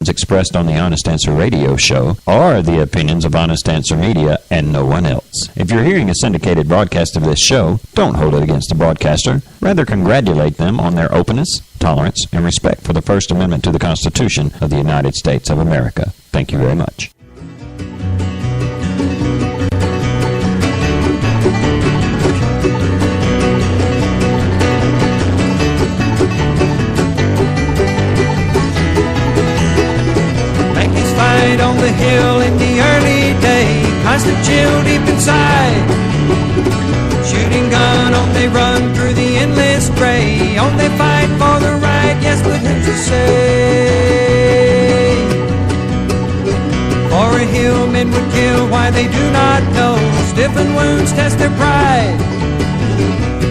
opinions expressed on the Honest Answer radio show are the opinions of Honest Answer Media and no one else. If you're hearing a syndicated broadcast of this show, don't hold it against the broadcaster. Rather, congratulate them on their openness, tolerance, and respect for the First Amendment to the Constitution of the United States of America. Thank you very much. On the hill in the early day, constant chill deep inside. Shooting gun, on they run through the endless gray. On they fight for the right, yes, but who's to say? For a hill men would kill, why they do not know. Stiffened wounds test their pride.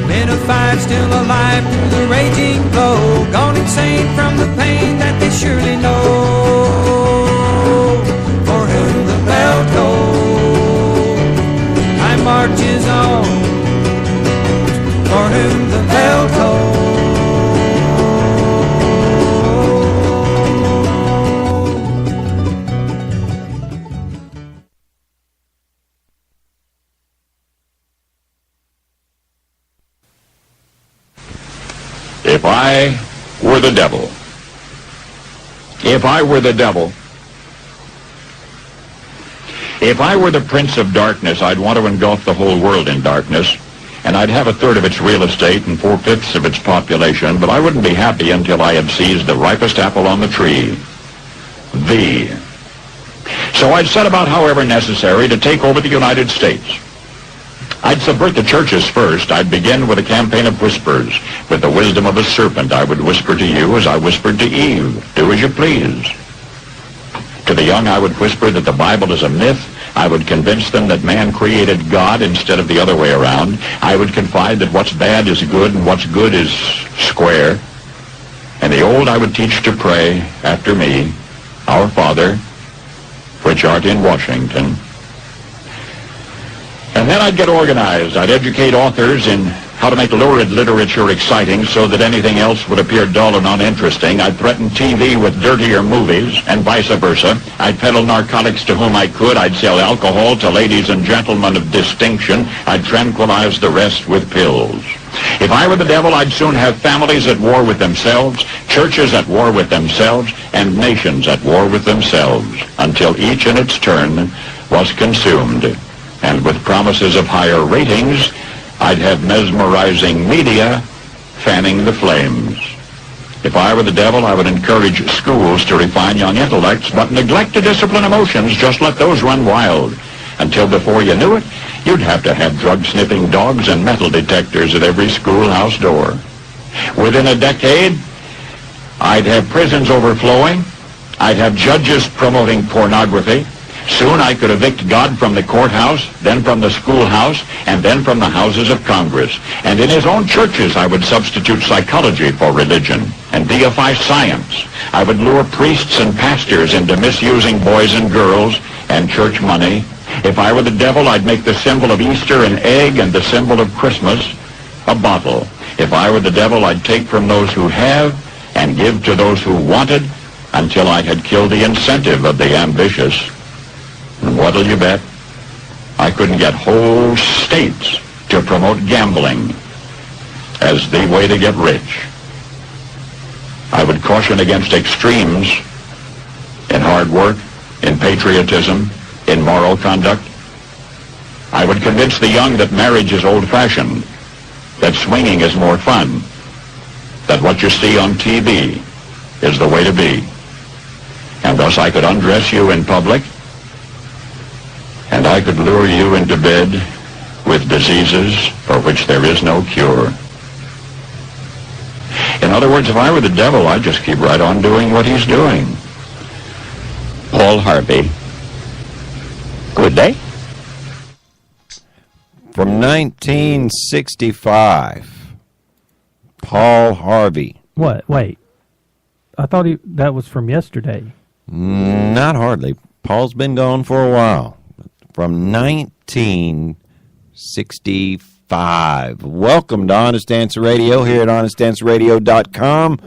Men of five still alive through the raging blow. Gone insane from the pain that they surely know. For whom the bell tolls, time marches on. For whom the bell tolls. If I were the devil, if I were the devil, if I were the prince of darkness, I'd want to engulf the whole world in darkness, and I'd have a third of its real estate and 4/5 of its population, but I wouldn't be happy until I had seized the ripest apple on the tree, thee. So I'd set about, however necessary, to take over the United States. I'd subvert the churches first. I'd begin with a campaign of whispers. With the wisdom of a serpent, I would whisper to you as I whispered to Eve, do as you please. To the young, I would whisper that the Bible is a myth. I would convince them that man created God instead of the other way around. I would confide that what's bad is good and what's good is square. And the old I would teach to pray after me, Our Father, which art in Washington. And then I'd get organized. I'd educate authors in how to make lurid literature exciting so that anything else would appear dull and uninteresting. I'd threaten TV with dirtier movies and vice versa. I'd peddle narcotics to whom I could. I'd sell alcohol to ladies and gentlemen of distinction. I'd tranquilize the rest with pills. If I were the devil, I'd soon have families at war with themselves, churches at war with themselves, and nations at war with themselves, until each in its turn was consumed. And with promises of higher ratings, I'd have mesmerizing media fanning the flames. If I were the devil, I would encourage schools to refine young intellects, but neglect to discipline emotions. Just let those run wild. Until before you knew it, you'd have to have drug-sniffing dogs and metal detectors at every schoolhouse door. Within a decade, I'd have prisons overflowing. I'd have judges promoting pornography. Soon I could evict God from the courthouse, then from the schoolhouse, and then from the houses of Congress. And in his own churches, I would substitute psychology for religion and deify science. I would lure priests and pastors into misusing boys and girls and church money. If I were the devil, I'd make the symbol of Easter an egg and the symbol of Christmas a bottle. If I were the devil, I'd take from those who have and give to those who wanted until I had killed the incentive of the ambitious. And what'll you bet? I couldn't get whole states to promote gambling as the way to get rich. I would caution against extremes in hard work, in patriotism, in moral conduct. I would convince the young that marriage is old-fashioned, that swinging is more fun, that what you see on TV is the way to be. And thus I could undress you in public, and I could lure you into bed with diseases for which there is no cure. In other words, if I were the devil, I'd just keep right on doing what he's doing. Paul Harvey. Good day. From 1965, Paul Harvey. What? Wait. I thought that was from yesterday. Not hardly. Paul's been gone for a while. From 1965. Welcome to Honest Answer Radio here at honestanswerradio.com.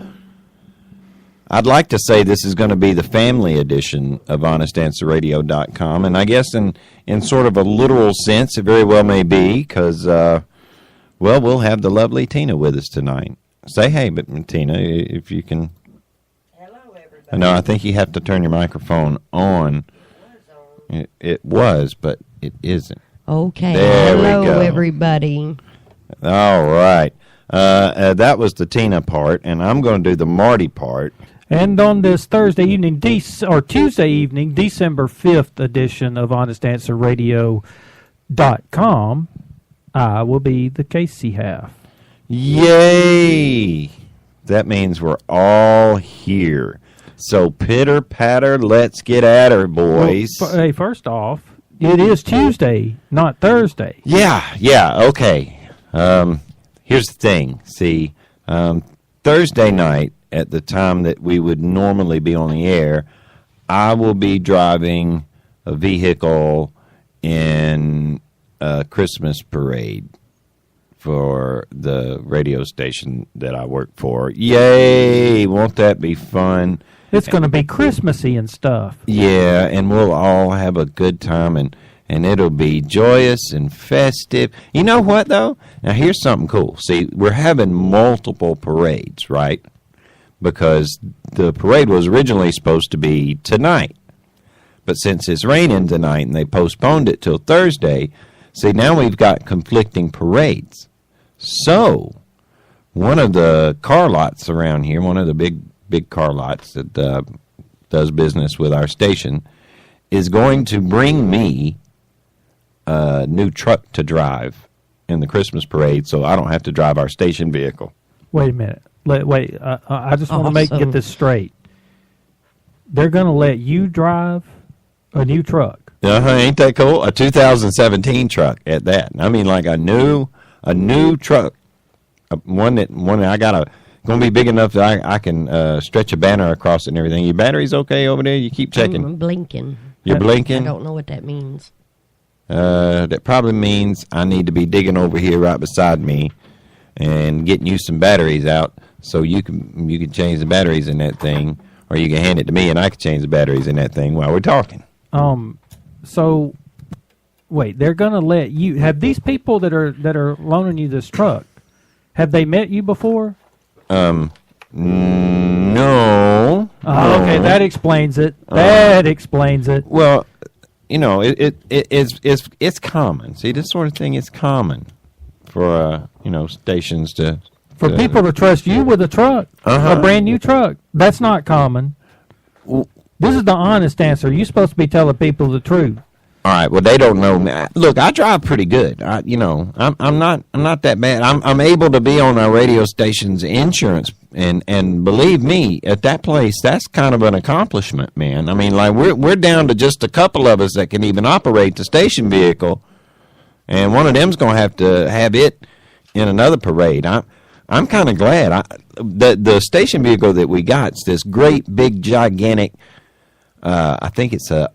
I'd like to say this is going to be the family edition of HonestAnswerRadio.com, and I guess in sort of a literal sense, it very well may be, because, we'll have the lovely Tina with us tonight. Say hey, but Tina, if you can. Hello, everybody. No, I think you have to turn your microphone on. It was, but it isn't. Okay. There Hello, we go. everybody. All right. That was the Tina part, and I'm going to do the Marty part. And on this Thursday evening, or Tuesday evening, December 5th edition of HonestAnswerRadio.com, I will be the Casey half. Yay! That means we're all here. So pitter patter, let's get at her, boys. Well, hey, first off, it is Tuesday, not Thursday. Yeah, okay. Here's the thing. See, Thursday night, at the time that we would normally be on the air, I will be driving a vehicle in a Christmas parade for the radio station that I work for. Yay! Won't that be fun? It's going to be Christmassy and stuff. Yeah, and we'll all have a good time, and it'll be joyous and festive. You know what, though? Now, here's something cool. See, we're having multiple parades, right? Because the parade was originally supposed to be tonight. But since it's raining tonight and they postponed it till Thursday, see, now we've got conflicting parades. So, one of the car lots around here, one of the big car lots that does business with our station, is going to bring me a new truck to drive in the Christmas parade so I don't have to drive our station vehicle. Wait a minute. Wait, I just want to get this straight. They're going to let you drive a new truck. Ain't that cool? A 2017 truck at that. I mean, like a new truck, one that I got going to be big enough that I can stretch a banner across it and everything. Your battery's okay over there? You keep checking. I'm blinking. You're blinking? I don't know what that means. That probably means I need to be digging over here right beside me and getting you some batteries out. So you can change the batteries in that thing, or you can hand it to me and I can change the batteries in that thing while we're talking. So wait, they're gonna let you have these people that are loaning you this truck. Have they met you before? No. Okay, that explains it. That explains it. Well, you know, it's common. See, this sort of thing is common for stations to. For people to trust you with a truck, a brand new truck, that's not common. This is the honest answer. You're supposed to be telling people the truth. All right. Well, they don't know me. Look, I drive pretty good. I'm not that bad. I'm able to be on our radio station's insurance, and believe me, at that place, that's kind of an accomplishment, man. I mean, like we're down to just a couple of us that can even operate the station vehicle, and one of them's going to have it in another parade. I'm kind of glad. The station vehicle that we got is this great, big, gigantic, I think it's a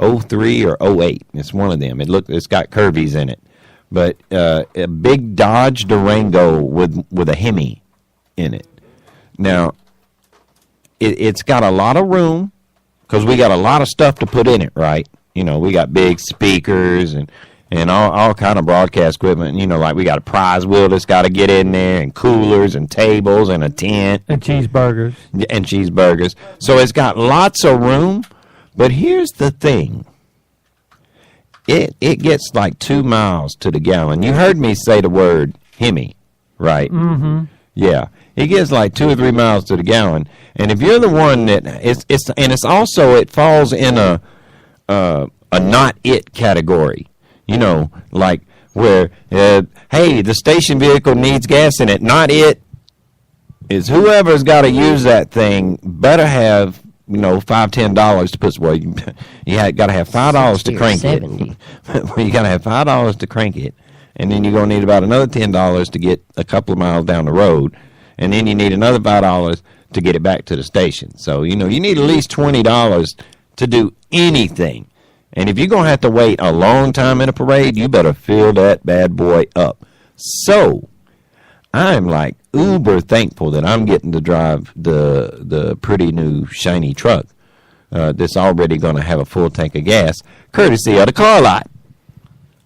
03 or 08. It's one of them. It's got curvies in it. But a big Dodge Durango with a Hemi in it. Now, it's got a lot of room because we got a lot of stuff to put in it, right? We got big speakers and all kind of broadcast equipment. Like we got a prize wheel that's got to get in there, and coolers and tables and a tent. And cheeseburgers. And cheeseburgers. So it's got lots of room, but here's the thing. It gets like 2 miles to the gallon. You heard me say the word Hemi, right? Mm-hmm. Yeah. It gets like 2 or 3 miles to the gallon. And if you're the one that it falls in a not it category. Like where, hey, the station vehicle needs gas in it. Not it. Is whoever's got to use that thing better have, $5-10 to put. Well, you got to have $5 to crank it. Well, you got to have $5 to crank it, and then you're gonna need about another $10 to get a couple of miles down the road, and then you need another $5 to get it back to the station. So you need at least $20 to do anything. And if you're going to have to wait a long time in a parade, you better fill that bad boy up. So, I'm like uber thankful that I'm getting to drive the pretty new shiny truck that's already going to have a full tank of gas, courtesy of the car lot.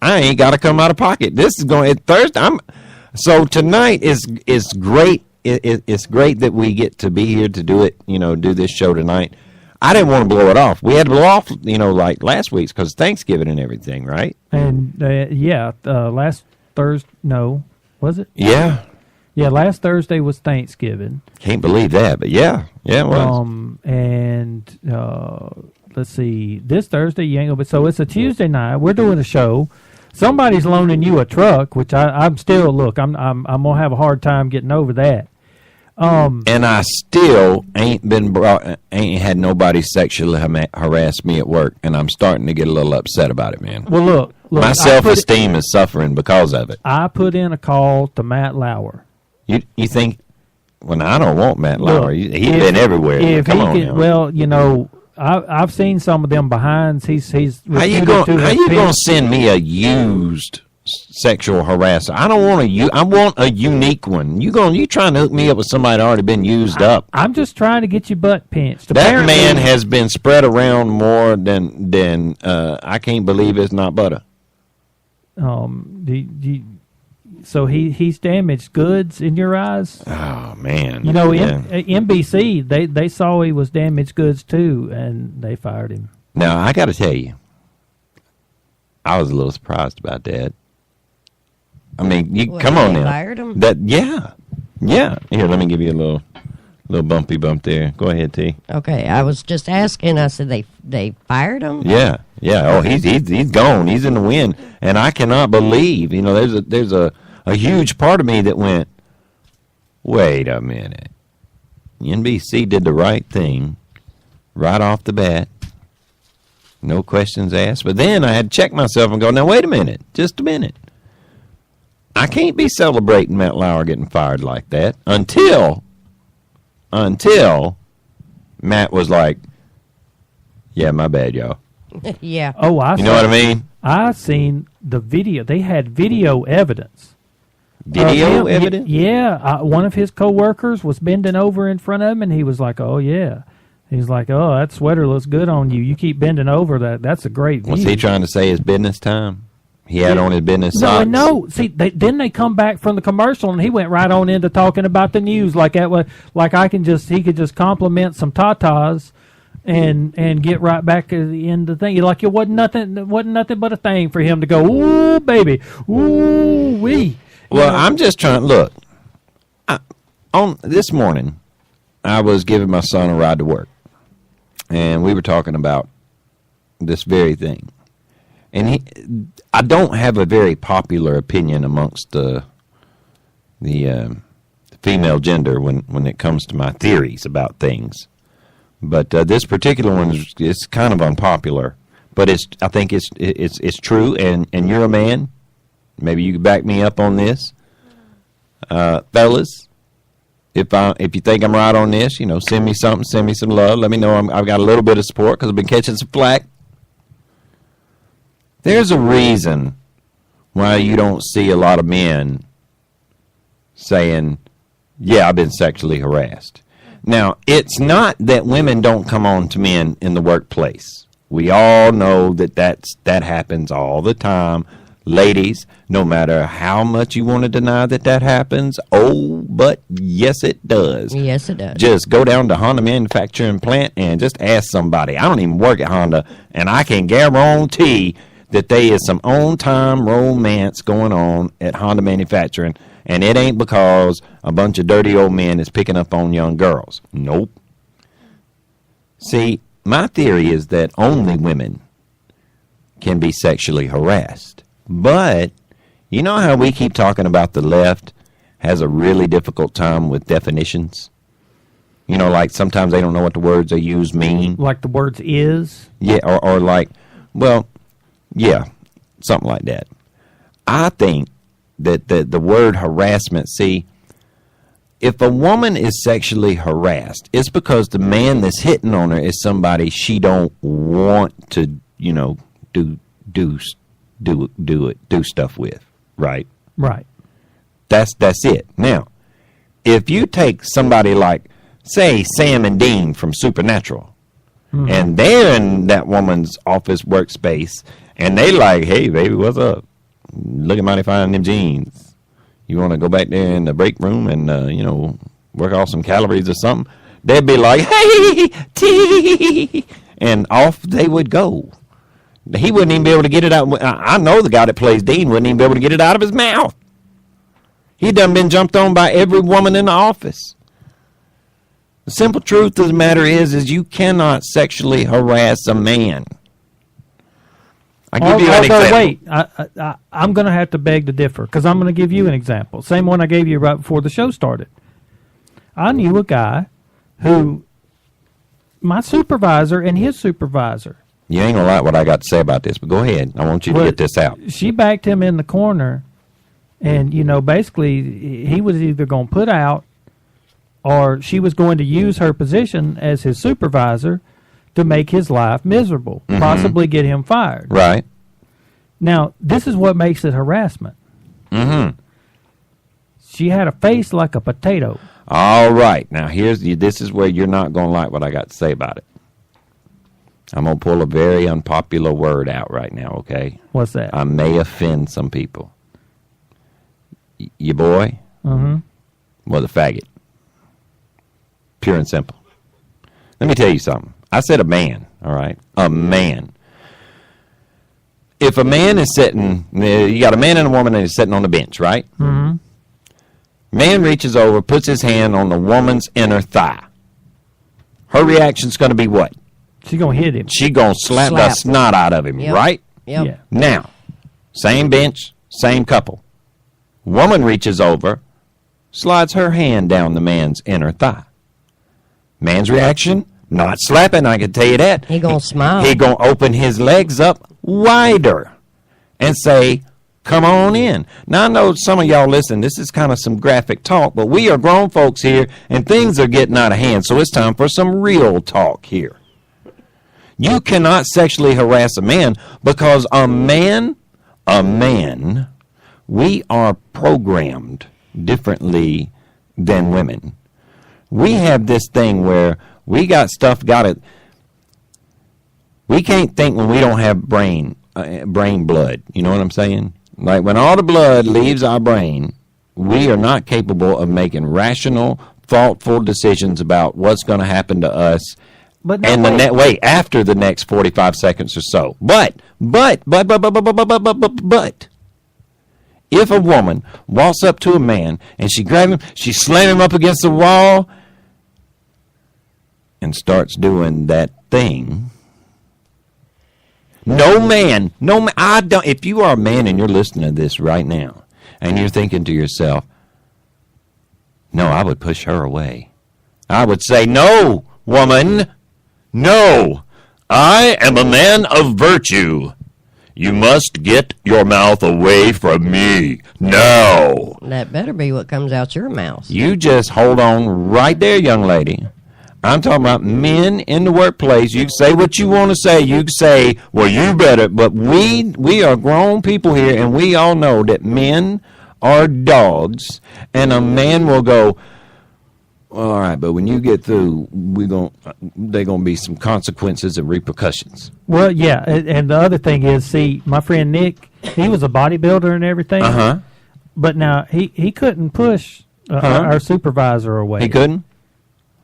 I ain't got to come out of pocket. This is going Thursday. So tonight is great. It's great that we get to be here to do it. Do this show tonight. I didn't want to blow it off. We had to blow off, like last week's because Thanksgiving and everything, right? And last Thursday, no, was it? Yeah. Yeah, last Thursday was Thanksgiving. Can't believe that, but yeah, it was. Let's see, this Thursday you ain't gonna be. So it's a Tuesday night. We're doing a show. Somebody's loaning you a truck, which I'm still I'm gonna have a hard time getting over that. And I still ain't had nobody sexually harass me at work, and I'm starting to get a little upset about it, man. Well, look, my self-esteem is suffering because of it. I put in a call to Matt Lauer. You think? Well, I don't want Matt Lauer. He's been everywhere. Come on now. Well, I've seen some of them behinds. He's how you gonna send me a used sexual harasser? I don't want I want a unique one. You trying to hook me up with somebody that already been used up? I'm just trying to get your butt pinched. That man has been spread around more than I can't believe it's not butter. So he's damaged goods in your eyes? Oh man! NBC they saw he was damaged goods too, and they fired him. Now I got to tell you, I was a little surprised about that. I mean, come on now. Fired him? Yeah. Here, let me give you a little bumpy bump there. Go ahead, T. Okay, I was just asking. I said they fired him. Yeah. Oh, he's gone. He's in the wind, and I cannot believe. There's a huge part of me that went, wait a minute. NBC did the right thing right off the bat. No questions asked. But then I had to check myself and go, now wait a minute, just a minute. I can't be celebrating Matt Lauer getting fired like that until Matt was like, yeah, my bad, y'all. Yeah. Oh, you know what I mean? I seen the video. They had video evidence. Video evidence? Yeah. One of his coworkers was bending over in front of him, and he was like, oh, yeah. He's like, oh, that sweater looks good on you. You keep bending over. That's a great view. Was he trying to say his business time? He had on his business socks? No. See, then they come back from the commercial, and he went right on into talking about the news. Like he could just compliment some tatas and get right back at the end of the thing. Like it wasn't nothing but a thing for him to go, ooh, baby, ooh, wee. Well, I'm just trying. Look, on this morning, I was giving my son a ride to work, and we were talking about this very thing. And I don't have a very popular opinion amongst the female gender when it comes to my theories about things. But this particular one is kind of unpopular. But I think it's true, and you're a man. Maybe you could back me up on this, fellas. If you think I'm right on this, send me something, send me some love. Let me know I've got a little bit of support because I've been catching some flack. There's a reason why you don't see a lot of men saying, yeah, I've been sexually harassed. Now, it's not that women don't come on to men in the workplace. We all know that happens all the time. Ladies, no matter how much you want to deny that happens, but yes, it does. Yes, it does. Just go down to Honda manufacturing plant and just ask somebody. I don't even work at Honda, and I can guarantee that there is some on-time romance going on at Honda manufacturing, and it ain't because a bunch of dirty old men is picking up on young girls. Nope. See, my theory is that only women can be sexually harassed. But you know how we keep talking about the left has a really difficult time with definitions? Like sometimes they don't know what the words they use mean. Like the words is? Yeah, or like, well, yeah, something like that. I think that the word harassment, see, if a woman is sexually harassed, it's because the man that's hitting on her is somebody she don't want to, do stuff with, right? Right. That's it. Now, if you take somebody like, say, Sam and Dean from Supernatural, and they're in that woman's office workspace, and they like, hey, baby, what's up? Looking mighty fine in them jeans. You want to go back there in the break room and, work off some calories or something? They'd be like, hey, tea, and off they would go. He wouldn't even be able to get it out. I know the guy that plays Dean wouldn't even be able to get it out of his mouth. He done been jumped on by every woman in the office. The simple truth of the matter is you cannot sexually harass a man. I give you an example. Wait, I'm going to have to beg to differ because I'm going to give you an example. Same one I gave you right before the show started. I knew a guy who, my supervisor and his supervisor. You ain't going to like what I got to say about this, but go ahead. I want you to get this out. She backed him in the corner, and, basically he was either going to put out or she was going to use her position as his supervisor to make his life miserable, possibly get him fired. Right. Now, this is what makes it harassment. She had a face like a potato. All right. Now, this is where you're not going to like what I got to say about it. I'm going to pull a very unpopular word out right now, okay? What's that? I may offend some people. Your boy was a faggot. Pure and simple. Let me tell you something. I said a man, all right? A man. If a man is sitting, you got a man and a woman and he's sitting on the bench, right? Man reaches over, puts his hand on the woman's inner thigh. Her reaction's going to be what? She's going to hit him. She's going to slap the snot out of him, right? Yep. Yeah. Now, same bench, same couple. Woman reaches over, slides her hand down the man's inner thigh. Man's reaction? Not slapping, I can tell you that. He going to smile. He going to open his legs up wider and say, come on in. Now, I know some of y'all listen, this is kind of some graphic talk, but we are grown folks here, and things are getting out of hand, so it's time for some real talk here. You cannot sexually harass a man because a man, we are programmed differently than women. We have this thing where we got it. We can't think when we don't have brain blood. You know what I'm saying? Like when all the blood leaves our brain, we are not capable of making rational, thoughtful decisions about what's going to happen to us. But After the next 45 seconds or so. But, if a woman walks up to a man and she grabs him, she slams him up against the wall and starts doing that thing. If you are a man and you're listening to this right now and you're thinking to yourself, no, I would push her away. I would say, no, woman. No, I am a man of virtue. You must get your mouth away from me now. That better be what comes out your mouth. You just hold on right there, young lady. I'm talking about men in the workplace. You can say what you want to say. You can say, well, you better. But we are grown people here, and we all know that men are dogs, and a man will go, all right, but when you get through, there going to be some consequences and repercussions. Well, yeah, and the other thing is, see, my friend Nick, he was a bodybuilder and everything. But now he couldn't push our supervisor away. He couldn't?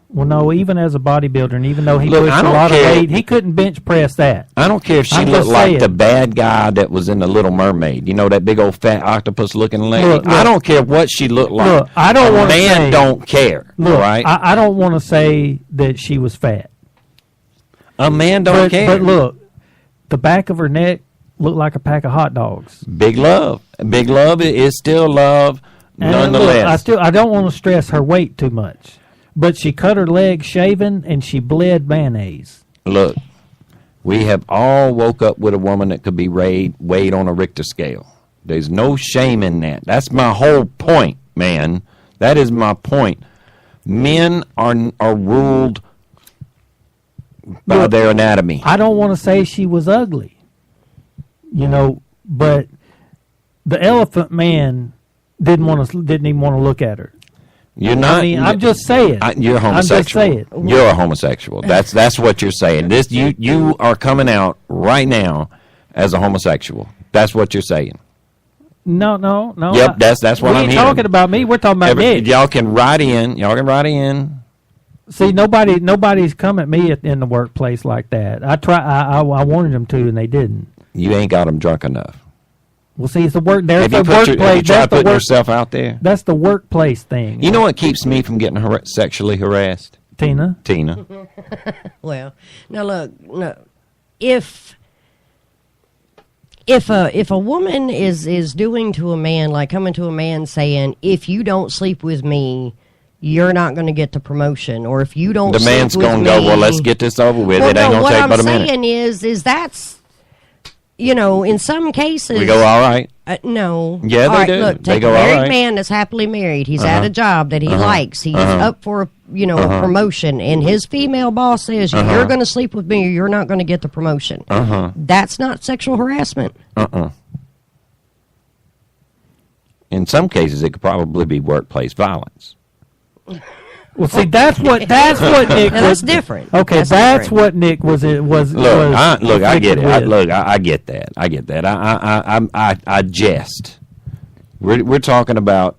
Well, no, even as a bodybuilder, and even though he pushed a lot of weight, he couldn't bench press that. I don't care if she looked like the bad guy that was in The Little Mermaid. You know, that big old fat octopus-looking lady? Look, I don't care what she looked like. Look, I don't want to say... man don't care, look, right? I don't want to say that she was fat. A man don't care. But look, the back of her neck looked like a pack of hot dogs. Big love. Big love is still love, nonetheless. Look, I don't want to stress her weight too much. But she cut her leg shaving, and she bled mayonnaise. Look, we have all woke up with a woman that could be weighed on a Richter scale. There's no shame in that. That's my whole point, man. That is my point. Men are ruled by their anatomy. I don't want to say she was ugly, but the Elephant Man didn't even want to look at her. You're not. I mean, I'm just saying. You're homosexual. I'm just saying. You're a homosexual. That's what you're saying. This you are coming out right now as a homosexual. That's what you're saying. No. Yep, that's what I'm hearing. We ain't talking about me. We're talking about Nick. Y'all can write in. See, nobody's come at me in the workplace like that. I wanted them to, and they didn't. You ain't got them drunk enough. Well, see, it's the work. There's Have the you workplace. tried putting yourself out there? That's the workplace thing. You know what keeps me from getting sexually harassed? Tina. Well, now look, no, if a woman is doing to a man, like coming to a man saying, if you don't sleep with me, you're not going to get the promotion, or if you don't the sleep man's with going to go, well, let's get this over with. Well, it ain't going to take but a minute. What I'm saying is that's, in some cases. We go, all right. No. Yeah, they do. Look, They take go, a married all right. man that's happily married. He's at a job that he likes. He's up for a promotion, and his female boss says, you're going to sleep with me or you're not going to get the promotion. That's not sexual harassment. In some cases, it could probably be workplace violence. Well, see, that's what Nick. Now, that's different. Okay, that's different. what Nick was. Look, I get it. with. I get that. I get that. I jest. We're talking about.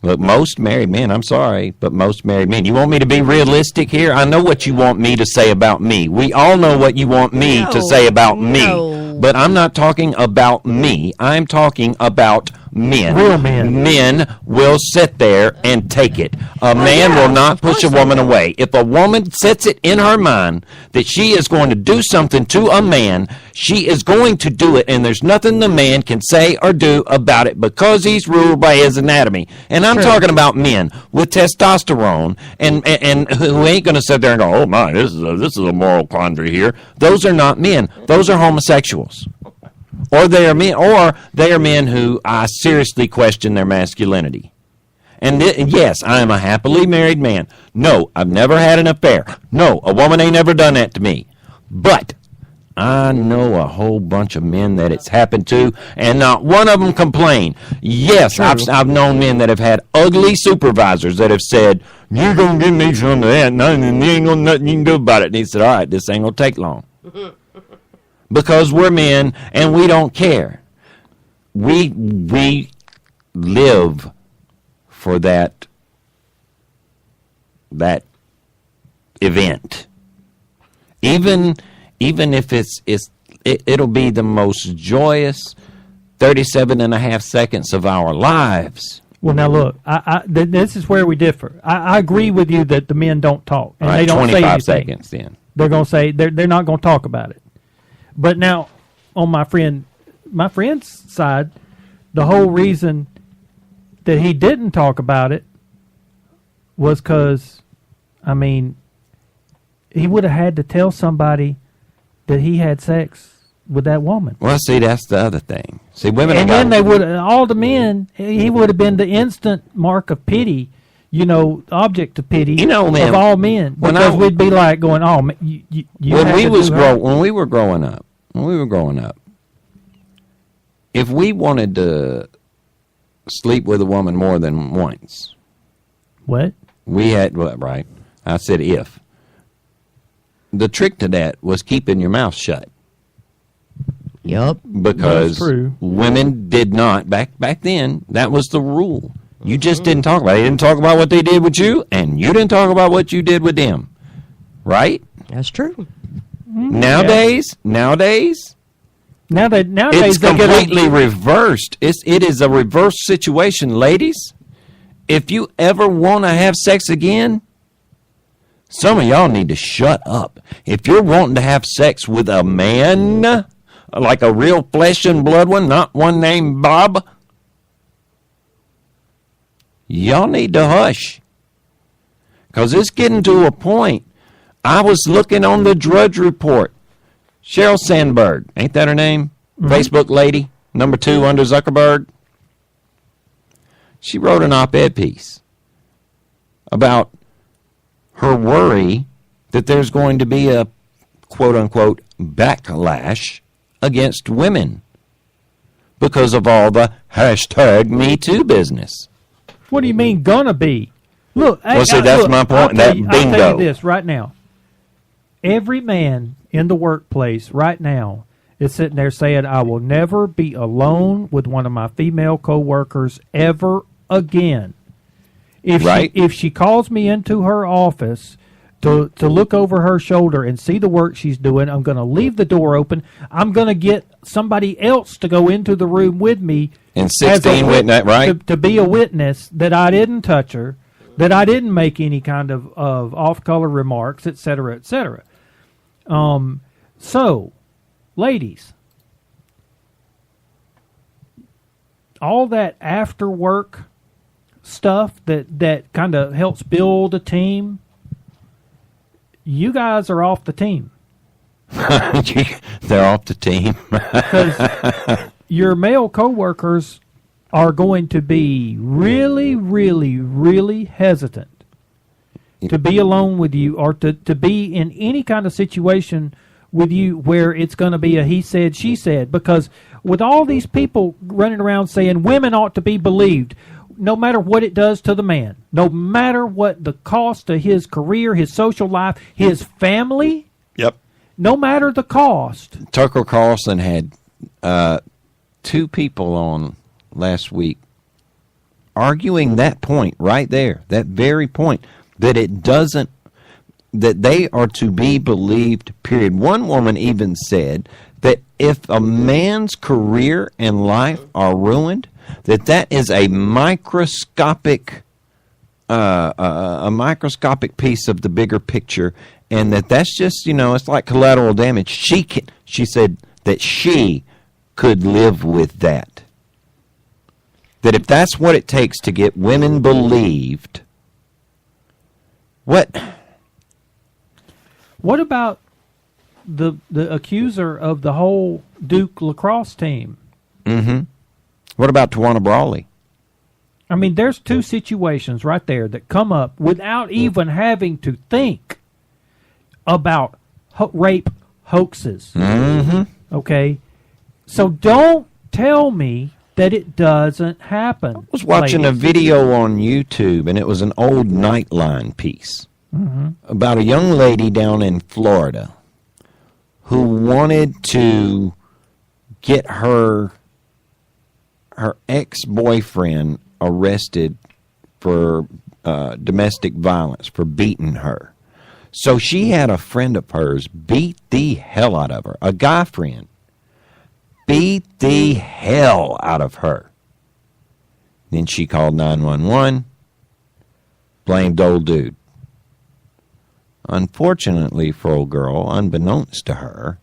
Look, most married men. I'm sorry, but most married men. You want me to be realistic here? I know what you want me to say about me. We all know what you want me to say about me. But I'm not talking about me. I'm talking about men. Real men. Men will sit there and take it. A man will not push a woman away. If a woman sets it in her mind that she is going to do something to a man, she is going to do it, and there's nothing the man can say or do about it because he's ruled by his anatomy. And I'm talking about men with testosterone and who ain't going to sit there and go, oh my, this is a moral quandary here. Those are not men. Those are homosexuals. Or they are men who I seriously question their masculinity. And yes, I am a happily married man. No, I've never had an affair. No, a woman ain't ever done that to me. But I know a whole bunch of men that it's happened to, and not one of them complain. Yes, I've known men that have had ugly supervisors that have said, you're going to give me some of that, and you ain't going to nothing you can do about it. And he said, all right, this ain't going to take long. Because we're men and we don't care. We live for that event. Even if it'll be the most joyous 37 and a half seconds of our lives. Well, now look, this is where we differ. I agree with you that the men don't talk and they don't say anything. 25 seconds then. They're going to say they're not going to talk about it. But now, on my friend's side, the whole reason that he didn't talk about it was because, I mean, he would have had to tell somebody that he had sex with that woman. Well, see, that's the other thing. See, women, and then they would all the men. He would have been the instant mark of pity. Object of pity of all men, because we'd be like going, "Oh, you when we were growing up, if we wanted to sleep with a woman more than once, what we had, right? I said if. The trick to that was keeping your mouth shut. Yep, because women did not back then. That was the rule. You just didn't talk about it. You didn't talk about what they did with you, and you didn't talk about what you did with them. Right? That's true. Nowadays, it's completely reversed. It is a reverse situation, ladies. If you ever want to have sex again, some of y'all need to shut up. If you're wanting to have sex with a man, like a real flesh and blood one, not one named Bob, y'all need to hush. Because it's getting to a point. I was looking on the Drudge Report. Sheryl Sandberg, ain't that her name? Mm-hmm. Facebook lady, number 2 under Zuckerberg. She wrote an op-ed piece about her worry that there's going to be a quote-unquote backlash against women because of all the hashtag Me Too business. What do you mean gonna be? Look, Well, see, that's my point. I'll tell Bingo. you this right now. Every man in the workplace right now is sitting there saying, I will never be alone with one of my female coworkers ever again. If she calls me into her office to look over her shoulder and see the work she's doing, I'm going to leave the door open. I'm going to get somebody else to go into the room with me. And 16 witness, right? To be a witness that I didn't touch her, that I didn't make any kind of off-color remarks, et cetera, et cetera. So, ladies, all that after-work stuff that kind of helps build a team, you guys are off the team. They're off the team. Because your male coworkers are going to be really, really, really hesitant to be alone with you or to be in any kind of situation with you where it's going to be a he said, she said. Because with all these people running around saying women ought to be believed, no matter what it does to the man, no matter what the cost to his career, his social life, his family, Yep. no matter the cost. Tucker Carlson had 2 people on last week arguing that point right there, that very point, that it doesn't, that they are to be believed, period. One woman even said that if a man's career and life are ruined, that is a microscopic piece of the bigger picture, and that's just, it's like collateral damage. She said that she could live with that. That if that's what it takes to get women believed, what about the accuser of the whole Duke lacrosse team? Mm-hmm. What about Tawana Brawley? I mean, there's 2 situations right there that come up without even having to think about rape hoaxes. Mm-hmm. Okay? So don't tell me that it doesn't happen. I was watching a video on YouTube, and it was an old Nightline piece about a young lady down in Florida who wanted to get her ex-boyfriend arrested for domestic violence, for beating her. So she had a friend of hers beat the hell out of her, a guy friend. Beat the hell out of her. Then she called 911, blamed old dude. Unfortunately for old girl, unbeknownst to her,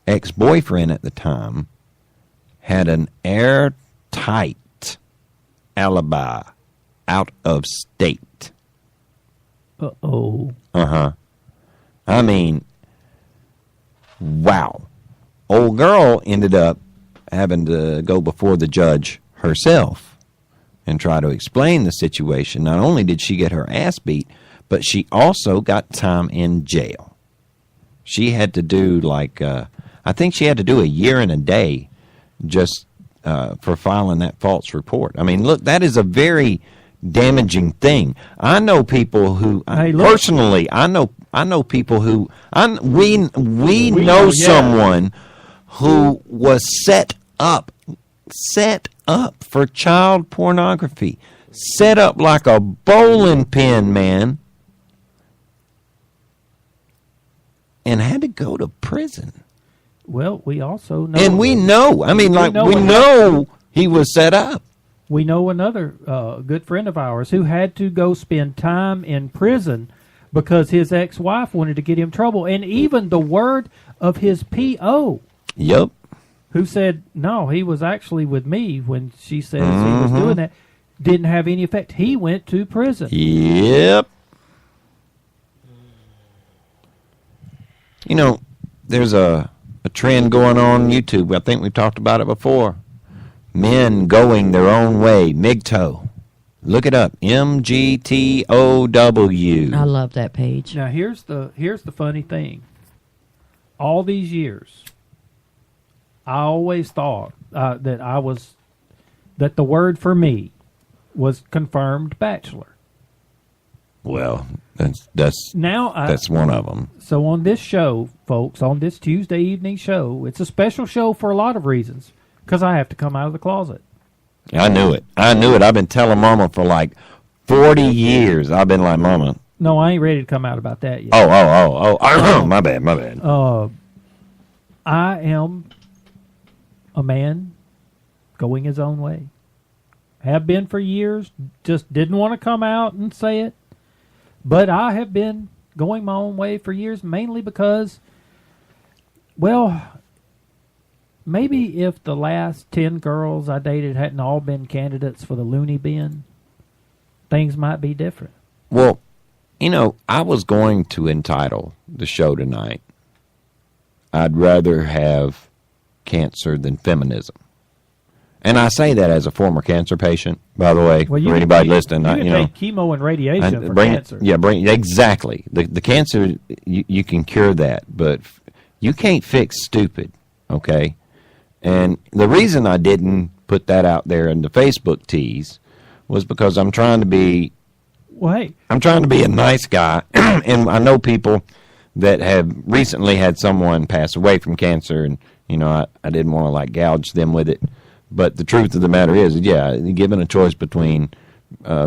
ex-boyfriend at the time had an airtight alibi out of state. Uh-oh. Uh-huh. I mean, wow. Old girl ended up having to go before the judge herself and try to explain the situation. Not only did she get her ass beat, but she also got time in jail. She had to do I think she had to do a year and a day just for filing that false report. I mean, look, that is a very damaging thing. I know people who, personally, I know people who, we know someone who was set up for child pornography, set up like a bowling pin, man, and had to go to prison. Well, we also know... And we know, we know he was set up. We know another good friend of ours who had to go spend time in prison because his ex-wife wanted to get him trouble. And even the word of his P.O., yep, who said, no, he was actually with me when she says he was doing that, didn't have any effect. He went to prison. Yep. There's a trend going on YouTube. I think we've talked about it before. Men going their own way. MGTOW. Look it up. MGTOW. I love that page. Now, here's the funny thing. All these years, I always thought that that the word for me was confirmed bachelor. Well, that's one of them. So on this show, folks, on this Tuesday evening show, it's a special show for a lot of reasons because I have to come out of the closet. I knew it. I've been telling Mama for like 40 years. I've been like, Mama. No, I ain't ready to come out about that yet. Oh. My bad. I am a man going his own way. Have been for years. Just didn't want to come out and say it. But I have been going my own way for years, mainly because, well, maybe if the last 10 girls I dated hadn't all been candidates for the loony bin, things might be different. Well, I was going to entitle the show tonight, I'd rather have cancer than feminism. And I say that as a former cancer patient, by the way, for anybody listening. You can take chemo and radiation for cancer. Exactly. The cancer, you can cure that, but you can't fix stupid, okay? And the reason I didn't put that out there in the Facebook tease was because I'm trying to be I'm trying to be a nice guy, and I know people that have recently had someone pass away from cancer, and, I didn't want to, like, gouge them with it. But the truth of the matter is, given a choice between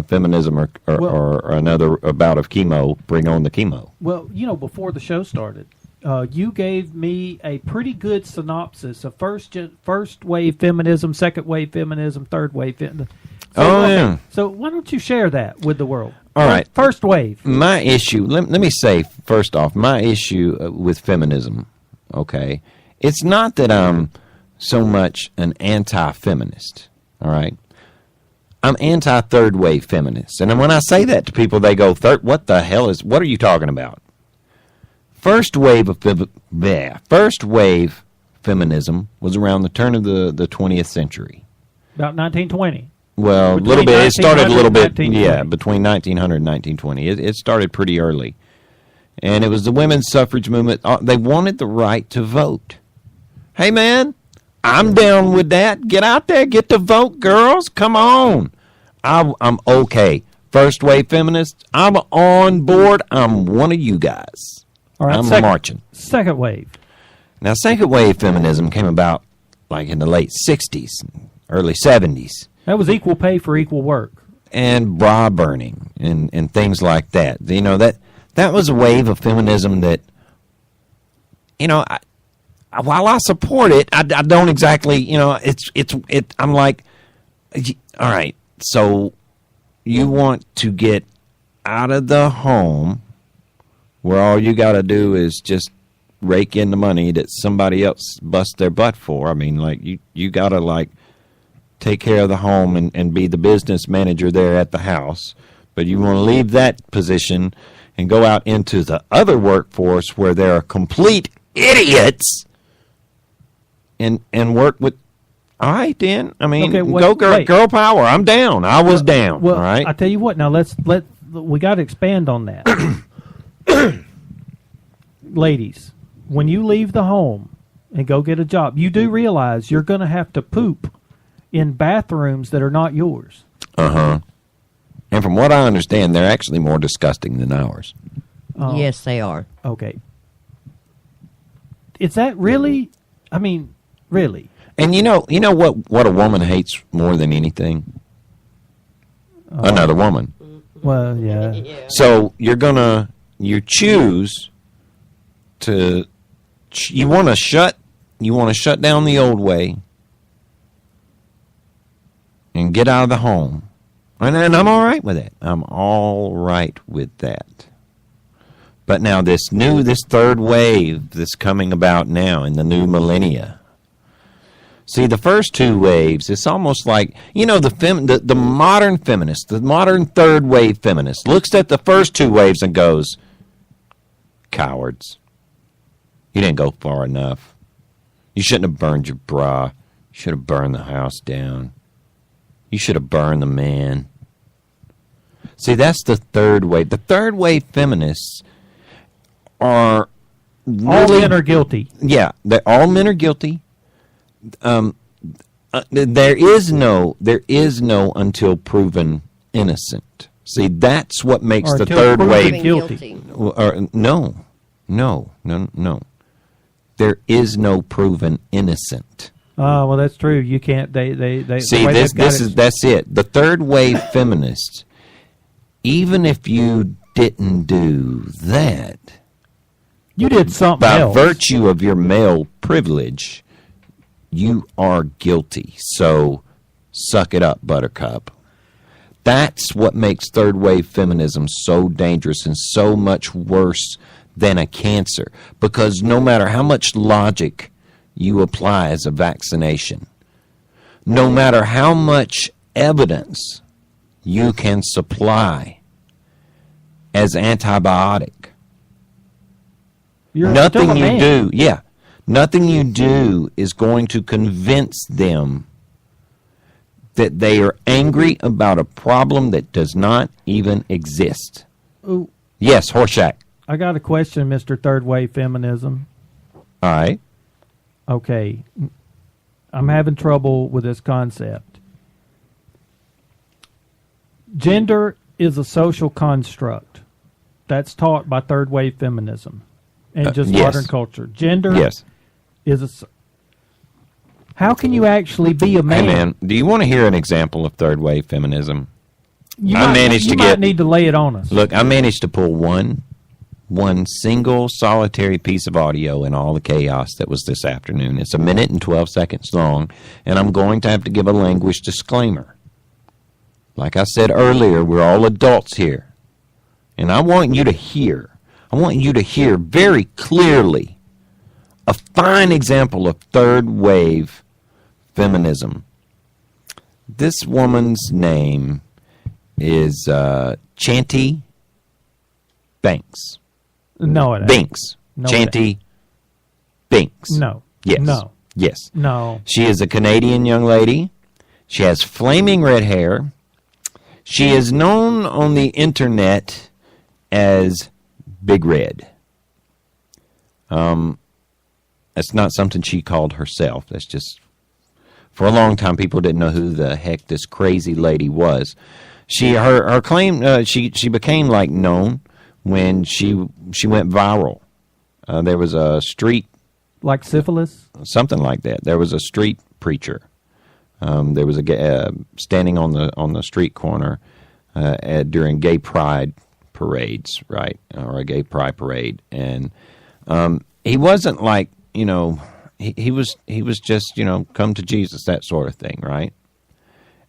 feminism or another bout of chemo, bring on the chemo. Well, before the show started, you gave me a pretty good synopsis of first wave feminism, second wave feminism, third wave feminism. So why don't you share that with the world? All right. First wave. My issue, let me say, first off, my issue with feminism, okay, it's not that I'm so much an anti-feminist, all right? I'm anti-third wave feminist. And when I say that to people, they go, what are you talking about? First wave feminism was around the turn of the 20th century. About 1920. Well, a little bit. It started a little bit, between 1900 and 1920. It started pretty early. And it was the women's suffrage movement. They wanted the right to vote. Hey, man, I'm down with that. Get out there, get to vote, girls. Come on. I'm okay. First wave feminist, I'm on board. I'm one of you guys. All right, I'm marching. Second wave. Now, second wave feminism came about like in the late 60s, early 70s. That was equal pay for equal work. And bra burning and things like that. That was a wave of feminism that, while I support it, I don't exactly, I'm like, all right, so you want to get out of the home where all you got to do is just rake in the money that somebody else busts their butt for. I mean, like, you got to, like, take care of the home and be the business manager there at the house. But you want to leave that position and go out into the other workforce where there are complete idiots and work with. All right, then. I mean, girl power. I'm down. I was down. Well, all right. I tell you what. Now we got to expand on that. Ladies, when you leave the home and go get a job, you do realize you're going to have to poop in bathrooms that are not yours. And from what I understand, they're actually more disgusting than ours. Yes, they are. Okay. Is that really? I mean, really? And you know what a woman hates more than anything? Another woman. Well, yeah. So you choose to, you want to shut down the old way and get out of the home. And I'm all right with that. I'm all right with that. But now this third wave that's coming about now in the new millennia. See, the first two waves, it's almost like, the modern feminist, the modern third wave feminist looks at the first two waves and goes, cowards. You didn't go far enough. You shouldn't have burned your bra. You should have burned the house down. You should have burned the man. See, that's the third wave. The third wave feminists are really... All men are guilty. Yeah, all men are guilty. There is no until proven innocent. See, that's what makes Or the until third proven wave. guilty. No. There is no proven innocent. Oh, well, that's true. You can't. They See, the way they've got that's it. The third wave feminists, even if you didn't do that, You did something by else. virtue of your male privilege, you are guilty. So suck it up, buttercup. That's what makes third wave feminism so dangerous and so much worse than a cancer. Because no matter how much logic you apply as a vaccination, no matter how much evidence you can supply as antibiotic, nothing you do is going to convince them that they are angry about a problem that does not even exist. Ooh, Yes, Horshack. I got a question, Mr. Third Wave Feminism. All right. Okay. I'm having trouble with this concept. Gender is a social construct that's taught by third wave feminism and just yes. modern culture. Gender Yes. is a... How can you actually be a man? Hey, man, do you want to hear an example of third wave feminism? You I might, managed you to might get- need to lay it on us. Look, I managed to pull one single solitary piece of audio in all the chaos that was this afternoon. It's 1 minute and 12 seconds long, and I'm going to have to give a language disclaimer. Like I said earlier, we're all adults here. And I want you to hear very clearly a fine example of third wave feminism. This woman's name is Chanty Banks. No, it ain't. Binks. No, it Chanty Binks. No. Yes. No. Yes. No. She is a Canadian young lady. She has flaming red hair. She is known on the internet as Big Red. That's not something she called herself. That's just, for a long time, people didn't know who the heck this crazy lady was. Her claim, she became like known when she went viral. There was a street, Like syphilis? something like that. There was a street preacher. There was a standing on the street corner during gay pride parades, right, or a gay pride parade, and he wasn't like, he was just, come to Jesus, that sort of thing, right?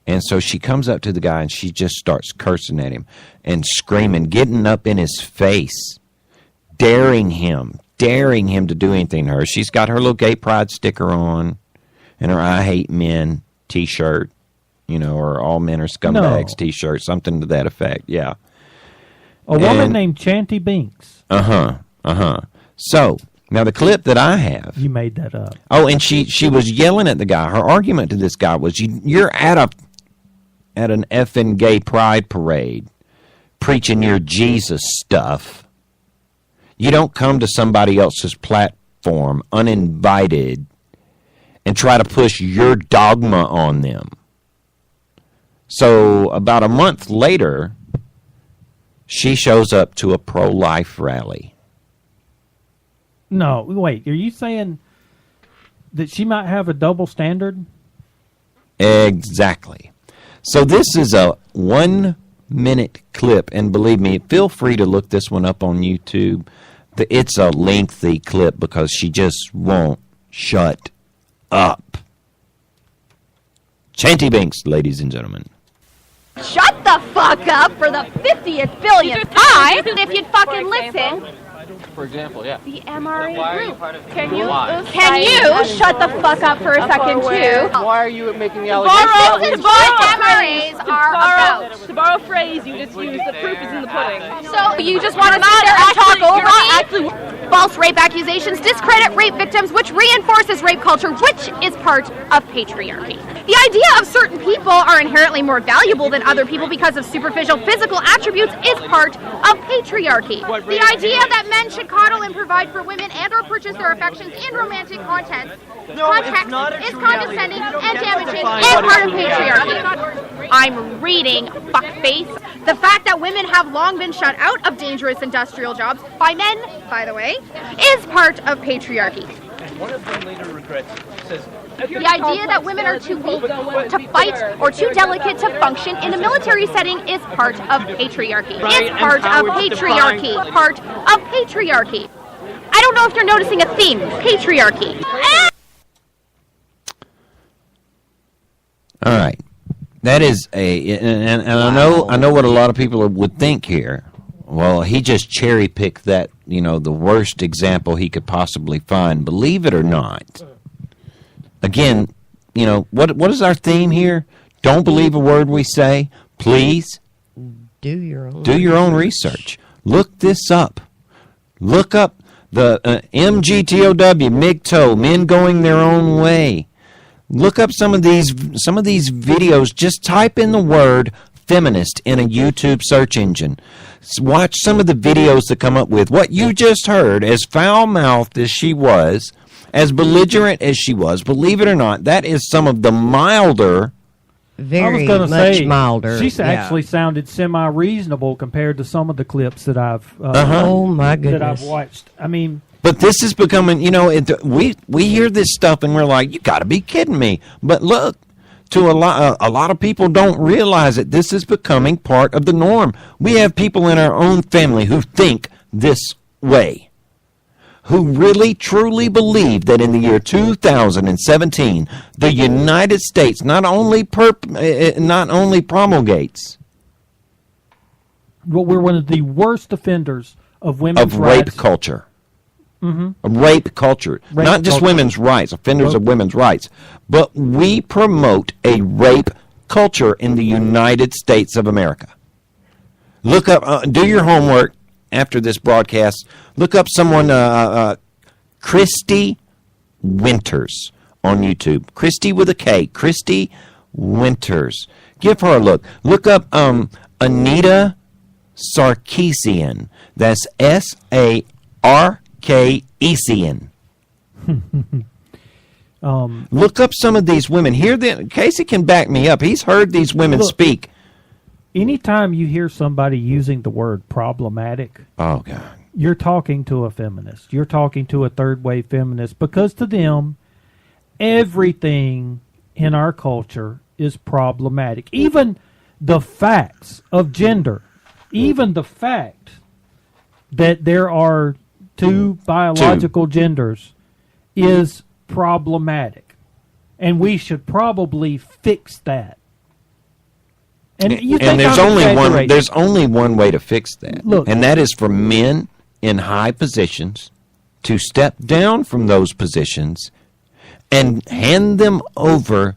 And so she comes up to the guy and she just starts cursing at him and screaming, getting up in his face, daring him to do anything to her. She's got her little gay pride sticker on and her I hate men t-shirt, or all men are scumbags t-shirt, something to that effect, yeah. A woman named Chanty Binks. So, now the clip that I have. You made that up. Oh, and she was yelling at the guy. Her argument to this guy was, you're at an effing gay pride parade preaching your Jesus stuff. You don't come to somebody else's platform uninvited and try to push your dogma on them. So about a month later, she shows up to a pro-life rally. No, wait. Are you saying that she might have a double standard? Exactly. So this is a 1-minute clip, and believe me, feel free to look this one up on YouTube. It's a lengthy clip because she just won't shut up. Chanty Binks, ladies and gentlemen. Shut the fuck up for the 50th billionth time if you'd fucking listen. For example, yeah. The MRA group. Can you Shut the fuck up for a second too? Why are you making the This is what MRAs are about. To borrow a phrase you just used, the proof is in the pudding. So you just want to sit there and talk over me? False rape accusations discredit rape victims, which reinforces rape culture, which is part of patriarchy. The idea of certain people are inherently more valuable than other people because of superficial physical attributes is part of patriarchy. The idea that men should coddle and provide for women and or purchase their affections in romantic context is condescending and damaging and part of patriarchy. I'm reading, fuckface. The fact that women have long been shut out of dangerous industrial jobs, by men, by the way, is part of patriarchy. One of them later regrets, says, the idea that women are too weak to fight or too delicate to function in a military setting is part of patriarchy. It's part of patriarchy. Part of patriarchy. I don't know if you're noticing a theme. Patriarchy. All right. That is and I know what a lot of people would think here. Well, he just cherry picked that, the worst example he could possibly find. Believe it or not. Again, what is our theme here? Don't believe a word we say. Please do your own research. Look this up. Look up the MGTOW, MGTOW, men going their own way. Look up some of these videos. Just type in the word feminist in a YouTube search engine. Watch some of the videos that come up with what you just heard. As foul-mouthed as she was, as belligerent as she was, believe it or not, that is some of the milder. Very much milder. She actually sounded semi-reasonable compared to some of the clips that I've oh my goodness, that I've watched. I mean, but this is becoming, we hear this stuff and we're like, you got to be kidding me. But look, to a lot of people don't realize it. This is becoming part of the norm. We have people in our own family who think this way, who really truly believe that in the year 2017, the United States not only promulgates, well, we're one of the worst offenders of women's rape rights. culture. Mm-hmm. Rape culture. Not just women's rights, offenders of women's rights, but we promote a rape culture in the United States of America. Look up, do your homework after this broadcast. Look up someone, Christy Winters on YouTube. Christy with a K. Christy Winters. Give her a look. Look up Anita Sarkeesian. That's Sarkeesian. Look up some of these women. Casey can back me up. He's heard these women speak. Anytime you hear somebody using the word problematic, oh God, you're talking to a feminist. You're talking to a third-wave feminist, because to them, everything in our culture is problematic. Even the facts of gender, even the fact that there are two biological genders is problematic. And we should probably fix that. And there's only one way to fix that. Look, and that is for men in high positions to step down from those positions and hand them over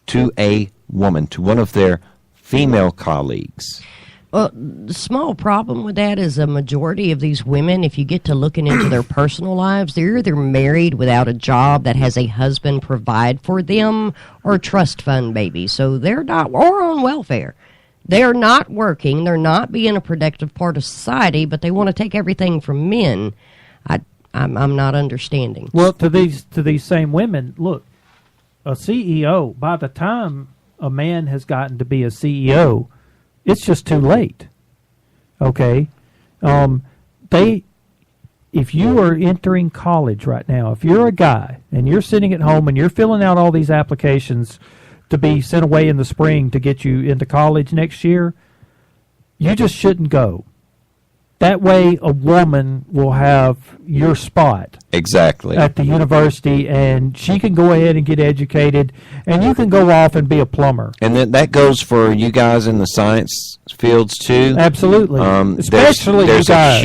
to a woman, to one of their female colleagues. Well, the small problem with that is a majority of these women, if you get to looking into their personal lives, they're either married without a job that has a husband provide for them, or trust fund babies. So they're not, or on welfare. They're not working. They're not being a productive part of society, but they want to take everything from men. I'm not understanding. Well, to these same women, look, a CEO, by the time a man has gotten to be a CEO, it's just too late. Okay? If you are entering college right now, if you're a guy and you're sitting at home and you're filling out all these applications to be sent away in the spring to get you into college next year, you just shouldn't go. That way a woman will have your spot. Exactly. At the university, and she can go ahead and get educated, and you can go off and be a plumber. And that goes for you guys in the science fields too. Absolutely. Especially there's you guys. A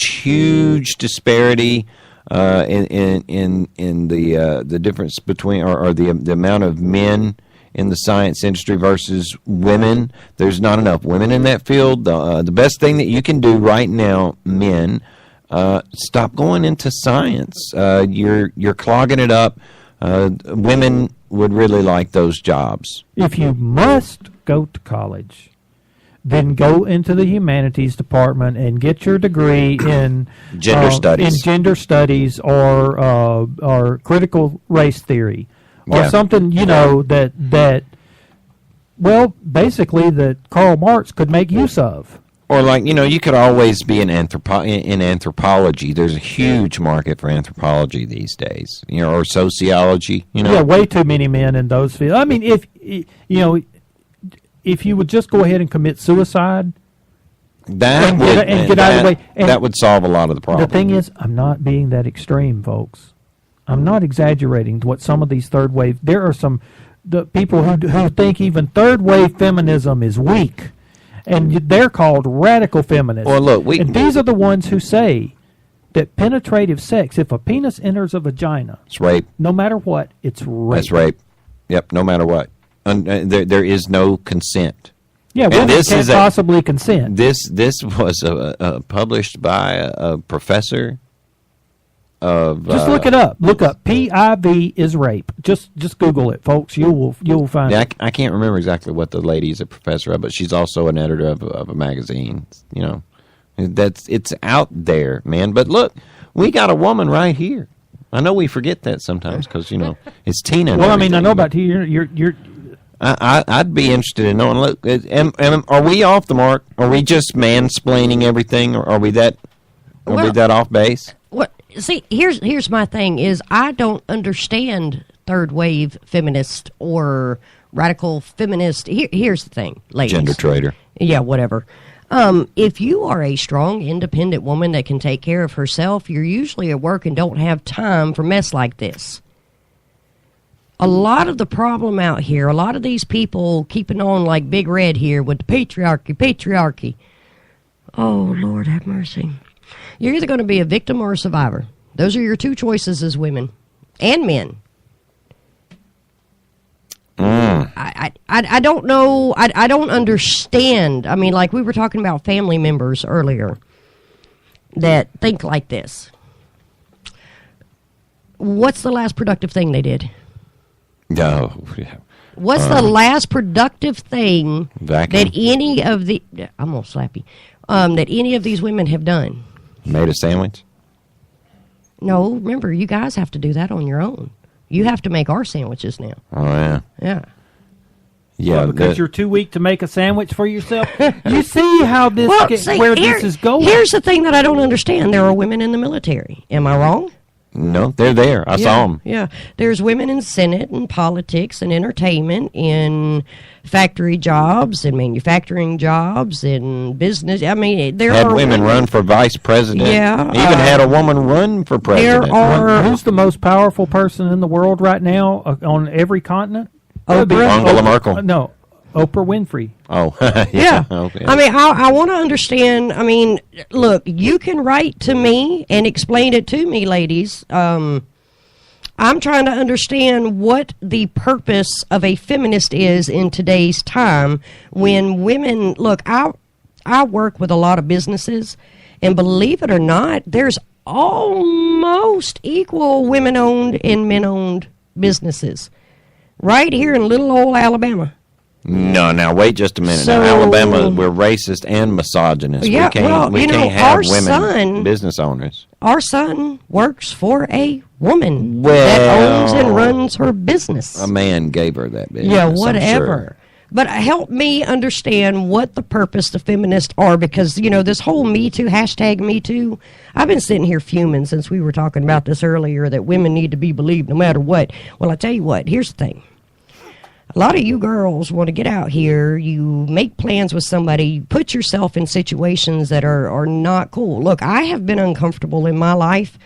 huge disparity in the difference between or the amount of men in the science industry versus women. There's not enough women in that field. The best thing that you can do right now, men, Stop going into science. You're clogging it up. Women would really like those jobs. If you must go to college, then go into the humanities department and get your degree in Gender studies. in gender studies or critical race theory or Yeah. something that basically that Karl Marx could make use of. Or you could always be in anthropology. There's a huge market for anthropology these days. Or sociology. Yeah, way too many men in those fields. I mean, if you would just go ahead and commit suicide, that get out of the way. And that would solve a lot of the problem. the thing is, I'm not being that extreme, folks. I'm not exaggerating what some of these third wave. There are some the people who think even third wave feminism is weak, and they're called radical feminists. Well, look, and these are the ones who say that penetrative sex, if a penis enters a vagina, it's rape. No matter what, it's rape. That's rape. Yep, no matter what. There is no consent. Yeah, women can't possibly consent. This was published by a professor of. Just look it up. Look up PIV is rape. Just Google it, folks. You'll find it. I can't remember exactly what the lady is a professor of, but she's also an editor of a magazine. It's out there, man. But look, we got a woman right here. I know we forget that sometimes because it's Tina. Well, I mean, I know about you. You're I'd be interested in knowing. Look, are we off the mark? Are we just mansplaining everything, or are we that off base? What? See, here's my thing: is I don't understand third wave feminist or radical feminist. Here's the thing, ladies. Gender traitor. Yeah, whatever. If you are a strong, independent woman that can take care of herself, you're usually at work and don't have time for mess like this. A lot of the problem out here, a lot of these people keeping on like Big Red here with the patriarchy. Oh, Lord have mercy. You're either going to be a victim or a survivor. Those are your two choices as women and men. I don't know. I don't understand. I mean, like we were talking about family members earlier that think like this. What's the last productive thing they did? No. What's the last productive thing vacuum. that any of the I'm gonna slap you. That any of these women have done? Made a sandwich? No, remember, you guys have to do that on your own. You have to make our sandwiches now. Oh yeah. Yeah. Yeah, well, because you're too weak to make a sandwich for yourself. You see how this this is going. Here's the thing that I don't understand. There are women in the military. Am I wrong? No, they're there. I saw them. Yeah, there's women in Senate and politics and entertainment, in factory jobs and manufacturing jobs and business. I mean, there had are women run for vice president. Yeah, even had a woman run for president. Who's the most powerful person in the world right now on every continent? Angela Merkel. No, Oprah Winfrey. Oh, yeah. Okay. I mean, I want to understand. I mean, look, you can write to me and explain it to me, ladies. I'm trying to understand what the purpose of a feminist is in today's time when women, look, I work with a lot of businesses, and believe it or not, there's almost equal women-owned and men-owned businesses right here in little old Alabama. No, now wait just a minute. So, now, Alabama, we're racist and misogynist. Yeah, we can't have our women son, business owners. Our son works for a woman Well, that owns and runs her business. A man gave her that business. Yeah, I'm whatever. sure. But help me understand what the purpose of feminists are, because, this whole Me Too, hashtag Me Too, I've been sitting here fuming since we were talking about this earlier, that women need to be believed no matter what. Well, I tell you what, here's the thing. A lot of you girls want to get out here, you make plans with somebody, you put yourself in situations that are not cool. Look, I have been uncomfortable in my life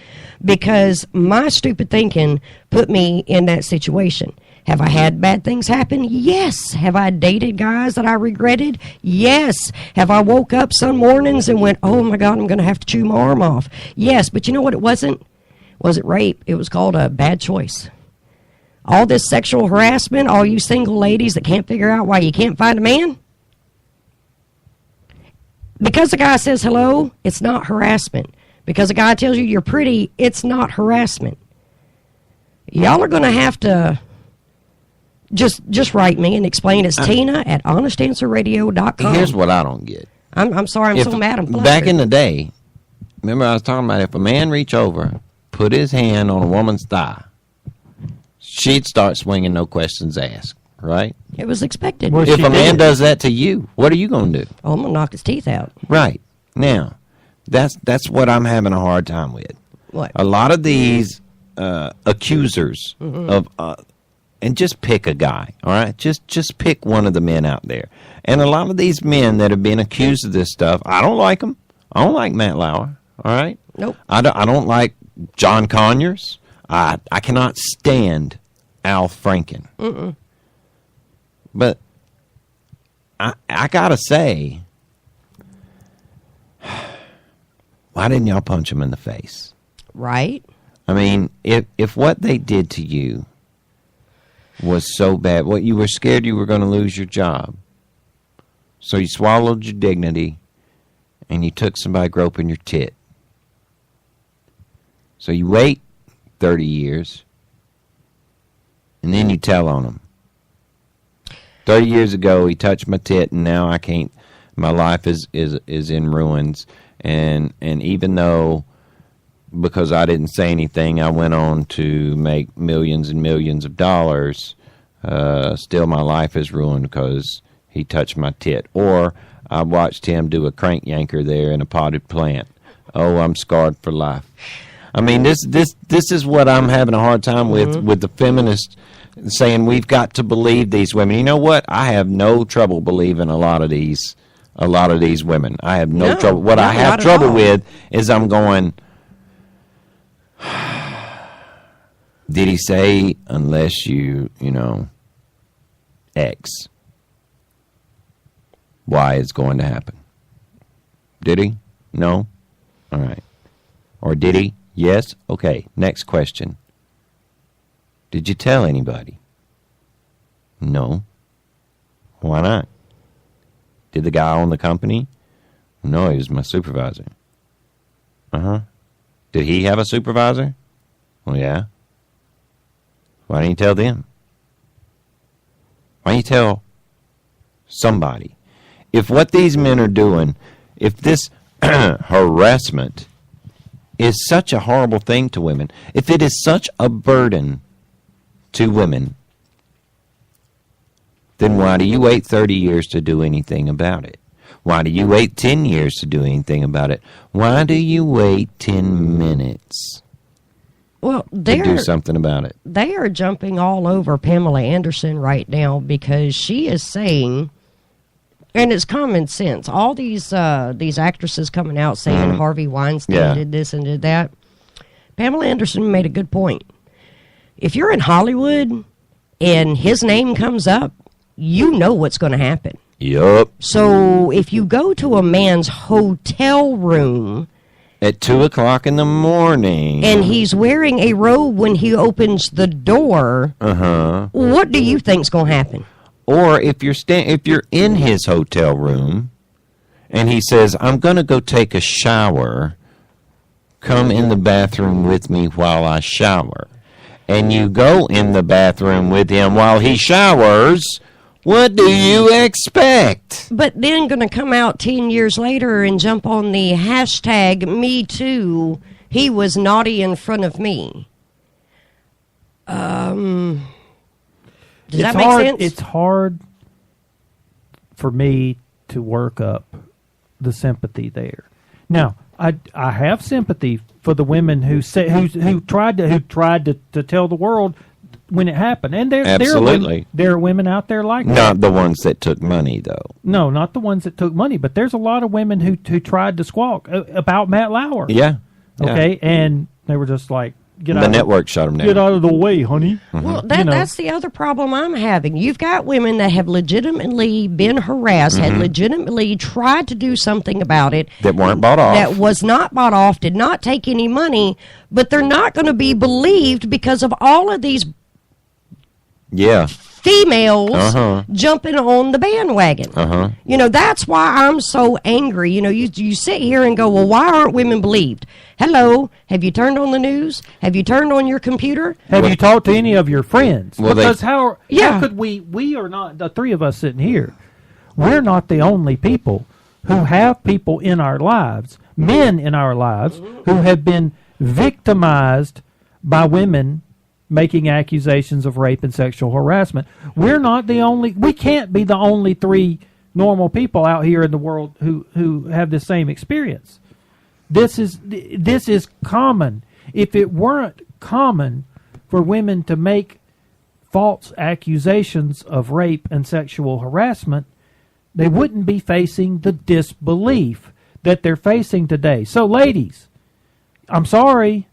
because my stupid thinking put me in that situation. Have I had bad things happen? Yes. Have I dated guys that I regretted? Yes. Have I woke up some mornings and went, oh my God, I'm going to have to chew my arm off? Yes, but you know what it wasn't? Was it rape? It was called a bad choice. All this sexual harassment, all you single ladies that can't figure out why you can't find a man? Because the guy says hello, it's not harassment. Because a guy tells you you're pretty, it's not harassment. Y'all are going to have to just write me and explain. It's Tina at honestanswerradio.com. Here's what I don't get. I'm sorry, I'm so mad. I'm flustered. Back in the day, remember I was talking about if a man reach over, put his hand on a woman's thigh, she'd start swinging, no questions asked, right? It was expected. Well, If a man does that to you, what are you going to do? Oh, I'm going to knock his teeth out. Right. Now, that's what I'm having a hard time with. What? A lot of these accusers of and just pick a guy, all right? Just pick one of the men out there. And a lot of these men that have been accused of this stuff, I don't like them. I don't like Matt Lauer, all right? Nope. I don't like John Conyers. I cannot stand Al Franken. But I got to say, why didn't y'all punch him in the face? Right? I mean, if what they did to you was so bad, what you were scared you were going to lose your job, so you swallowed your dignity and you took somebody groping your tit. So you wait 30 years and then you tell on him. 30 years ago he touched my tit and now I can't, my life is in ruins. And even though, because I didn't say anything, I went on to make millions and millions of dollars, still my life is ruined because he touched my tit. Or I watched him do a crank yanker there in a potted plant. Oh, I'm scarred for life. I mean, this is what I'm having a hard time with the feminists saying we've got to believe these women. You know what? I have no trouble believing a lot of these women. I have no trouble. What I have trouble with is I'm going, did he say unless you know, X, Y is going to happen? Did he? No? All right. Or did he? Yes? Okay. Next question. Did you tell anybody? No. Why not? Did the guy own the company? No, he was my supervisor. Uh-huh. Did he have a supervisor? Well, yeah. Why didn't you tell them? Why don't you tell somebody? If what these men are doing, if this harassment is such a horrible thing to women, if it is such a burden to women, then why do you wait 30 years to do anything about it? Why do you wait 10 years to do anything about it? Why do you wait 10 minutes to do something about it? They are jumping all over Pamela Anderson right now because she is saying, and it's common sense, all these actresses coming out saying Harvey Weinstein did this and did that. Pamela Anderson made a good point. If you're in Hollywood and his name comes up, you know what's going to happen. Yup. So if you go to a man's hotel room at 2 o'clock in the morning and he's wearing a robe when he opens the door, what do you think's going to happen? Or if you're in his hotel room and he says, I'm going to go take a shower, come in the bathroom with me while I shower, and you go in the bathroom with him while he showers, what do you expect? But then going to come out 10 years later and jump on the hashtag #MeToo, he was naughty in front of me. Does that make sense? It's hard for me to work up the sympathy there. Now, I have sympathy for the women who tried to tell the world when it happened, and there are women out there like that. Not the ones that took money, though. No, not the ones that took money, but there's a lot of women who tried to squawk about Matt Lauer. Yeah. Okay, and they were just like, the network shut them down. Get out of the way, honey. Well, that's the other problem I'm having. You've got women that have legitimately been harassed, had legitimately tried to do something about it. That weren't bought off. That was not bought off, did not take any money, but they're not going to be believed because of all of these females jumping on the bandwagon. You know, that's why I'm so angry. You know, you sit here and go, well, why aren't women believed? Hello, have you turned on the news? Have you turned on your computer? Have you talked to any of your friends? Well, because how could we are not, the three of us sitting here, we're not the only people who have people in our lives, men in our lives, who have been victimized by women making accusations of rape and sexual harassment. We're not the only, we can't be the only three normal people out here in the world who have the same experience. This is common. If it weren't common for women to make false accusations of rape and sexual harassment, they wouldn't be facing the disbelief that they're facing today. So, ladies, I'm sorry.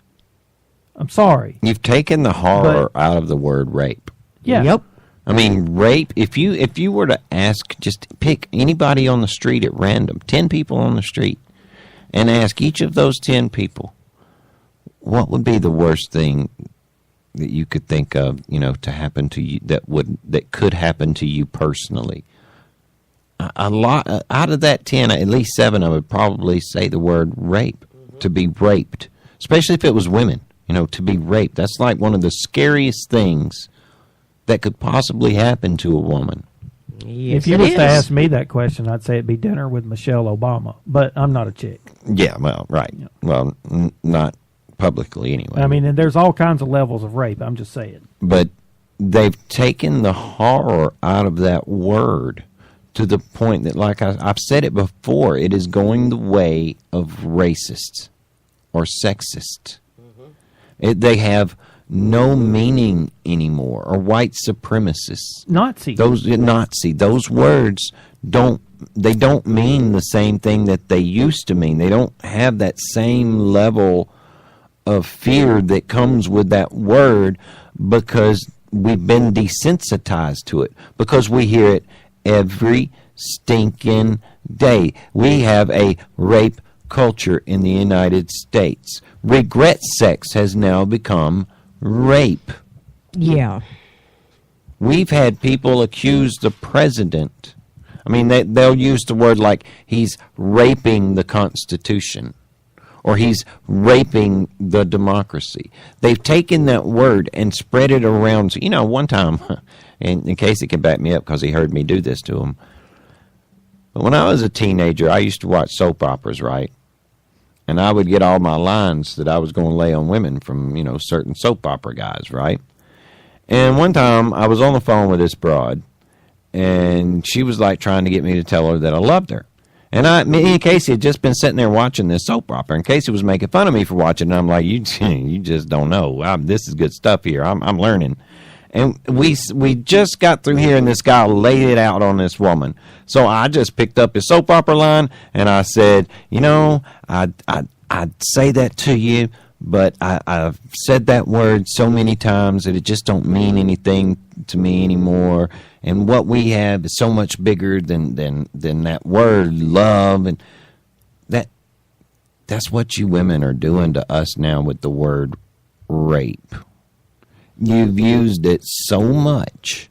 You've taken the horror out of the word rape. Yeah. Yep. I mean, rape, if you were to ask, just pick anybody on the street at random, 10 people on the street, and ask each of those 10 people, what would be the worst thing that you could think of, you know, to happen to you, that could happen to you personally? A lot out of that 10, at least 7 I would probably say the word rape, to be raped, especially if it was women. You know, to be raped, that's like one of the scariest things that could possibly happen to a woman. Yes, if you was to ask me that question, I'd say it'd be dinner with Michelle Obama, but I'm not a chick. Yeah, well, right. Yeah. Well, not publicly anyway. I mean, and there's all kinds of levels of rape, I'm just saying. But they've taken the horror out of that word to the point that, like I've said it before, it is going the way of racists or sexist. They have no meaning anymore, or white supremacists. Nazi. Those words don't mean the same thing that they used to mean. They don't have that same level of fear that comes with that word because we've been desensitized to it, because we hear it every stinking day. We have a rape culture in the United States. Regret sex has now become rape. Yeah. We've had people accuse the president. I mean, they'll use the word like he's raping the Constitution or he's raping the democracy. They've taken that word and spread it around. You know, one time, and in case he can back me up because he heard me do this to him, but when I was a teenager, I used to watch soap operas, right? And I would get all my lines that I was going to lay on women from, you know, certain soap opera guys, right? And one time I was on the phone with this broad, and she was like trying to get me to tell her that I loved her. And me and Casey had just been sitting there watching this soap opera, and Casey was making fun of me for watching it. And I'm like, you just don't know. This is good stuff here. I'm learning. And we just got through here, and this guy laid it out on this woman. So I just picked up his soap opera line, and I said, you know, I'd say that to you, but I've said that word so many times that it just don't mean anything to me anymore. And what we have is so much bigger than that word love, and that's what you women are doing to us now with the word rape. You've used it so much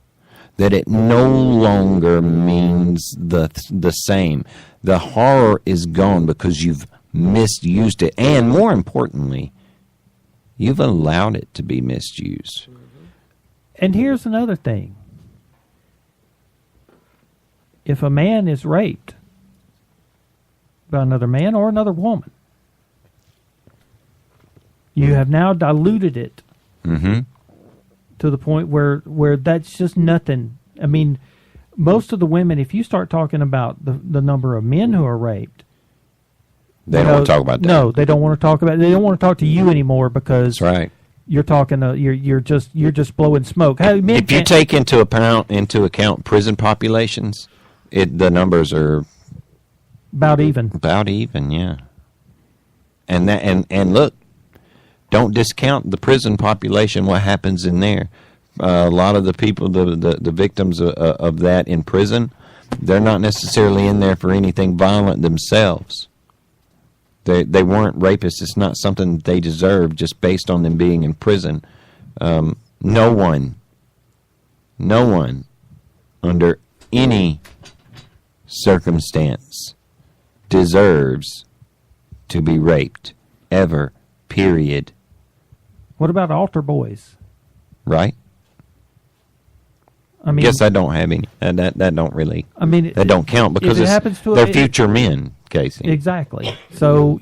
that it no longer means the same. The horror is gone because you've misused it, and more importantly, you've allowed it to be misused. And here's another thing. If a man is raped by another man or another woman, you have now diluted it to the point where that's just nothing. I mean, most of the women, if you start talking about the number of men who are raped, they don't want to talk about that. No, they don't want to talk about it. They don't want to talk to you anymore because that's right. You're talking. You're just blowing smoke. If you take into account prison populations, the numbers are about even. About even, yeah. And look, don't discount the prison population. What happens in there? A lot of the people, the victims of that in prison, they're not necessarily in there for anything violent themselves. They weren't rapists. It's not something that they deserve just based on them being in prison. No one No one, under any circumstance, deserves to be raped, ever, period. What about altar boys? Right? I mean, Guess I don't have any. That don't really. I mean, that don't count because it happens to they're future men, Casey. Exactly. So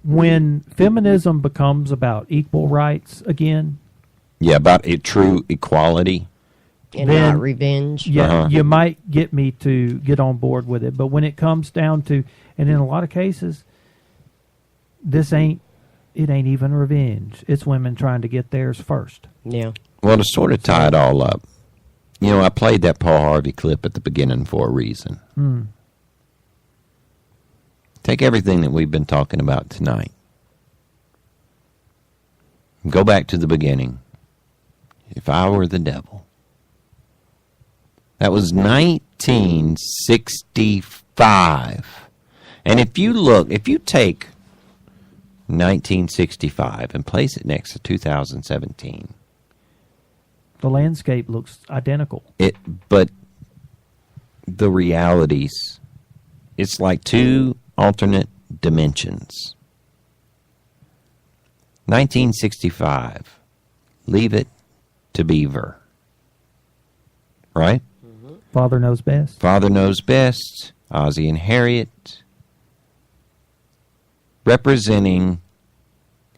when feminism becomes about equal rights again, Yeah, about a true equality. And then- not revenge. yeah, you might get me to get on board with it. But when it comes down to, and in a lot of cases, it ain't even revenge. It's women trying to get theirs first. Yeah. Well, to sort of tie it all up, I played that Paul Harvey clip at the beginning for a reason. Take everything that we've been talking about tonight. Go back to the beginning. If I were the devil. That was 1965. And if you take 1965 and place it next to 2017, The landscape looks identical. But the realities, it's like two alternate dimensions. 1965, Leave It to Beaver. Right? Father Knows Best. Father Knows Best, Ozzie and Harriet, representing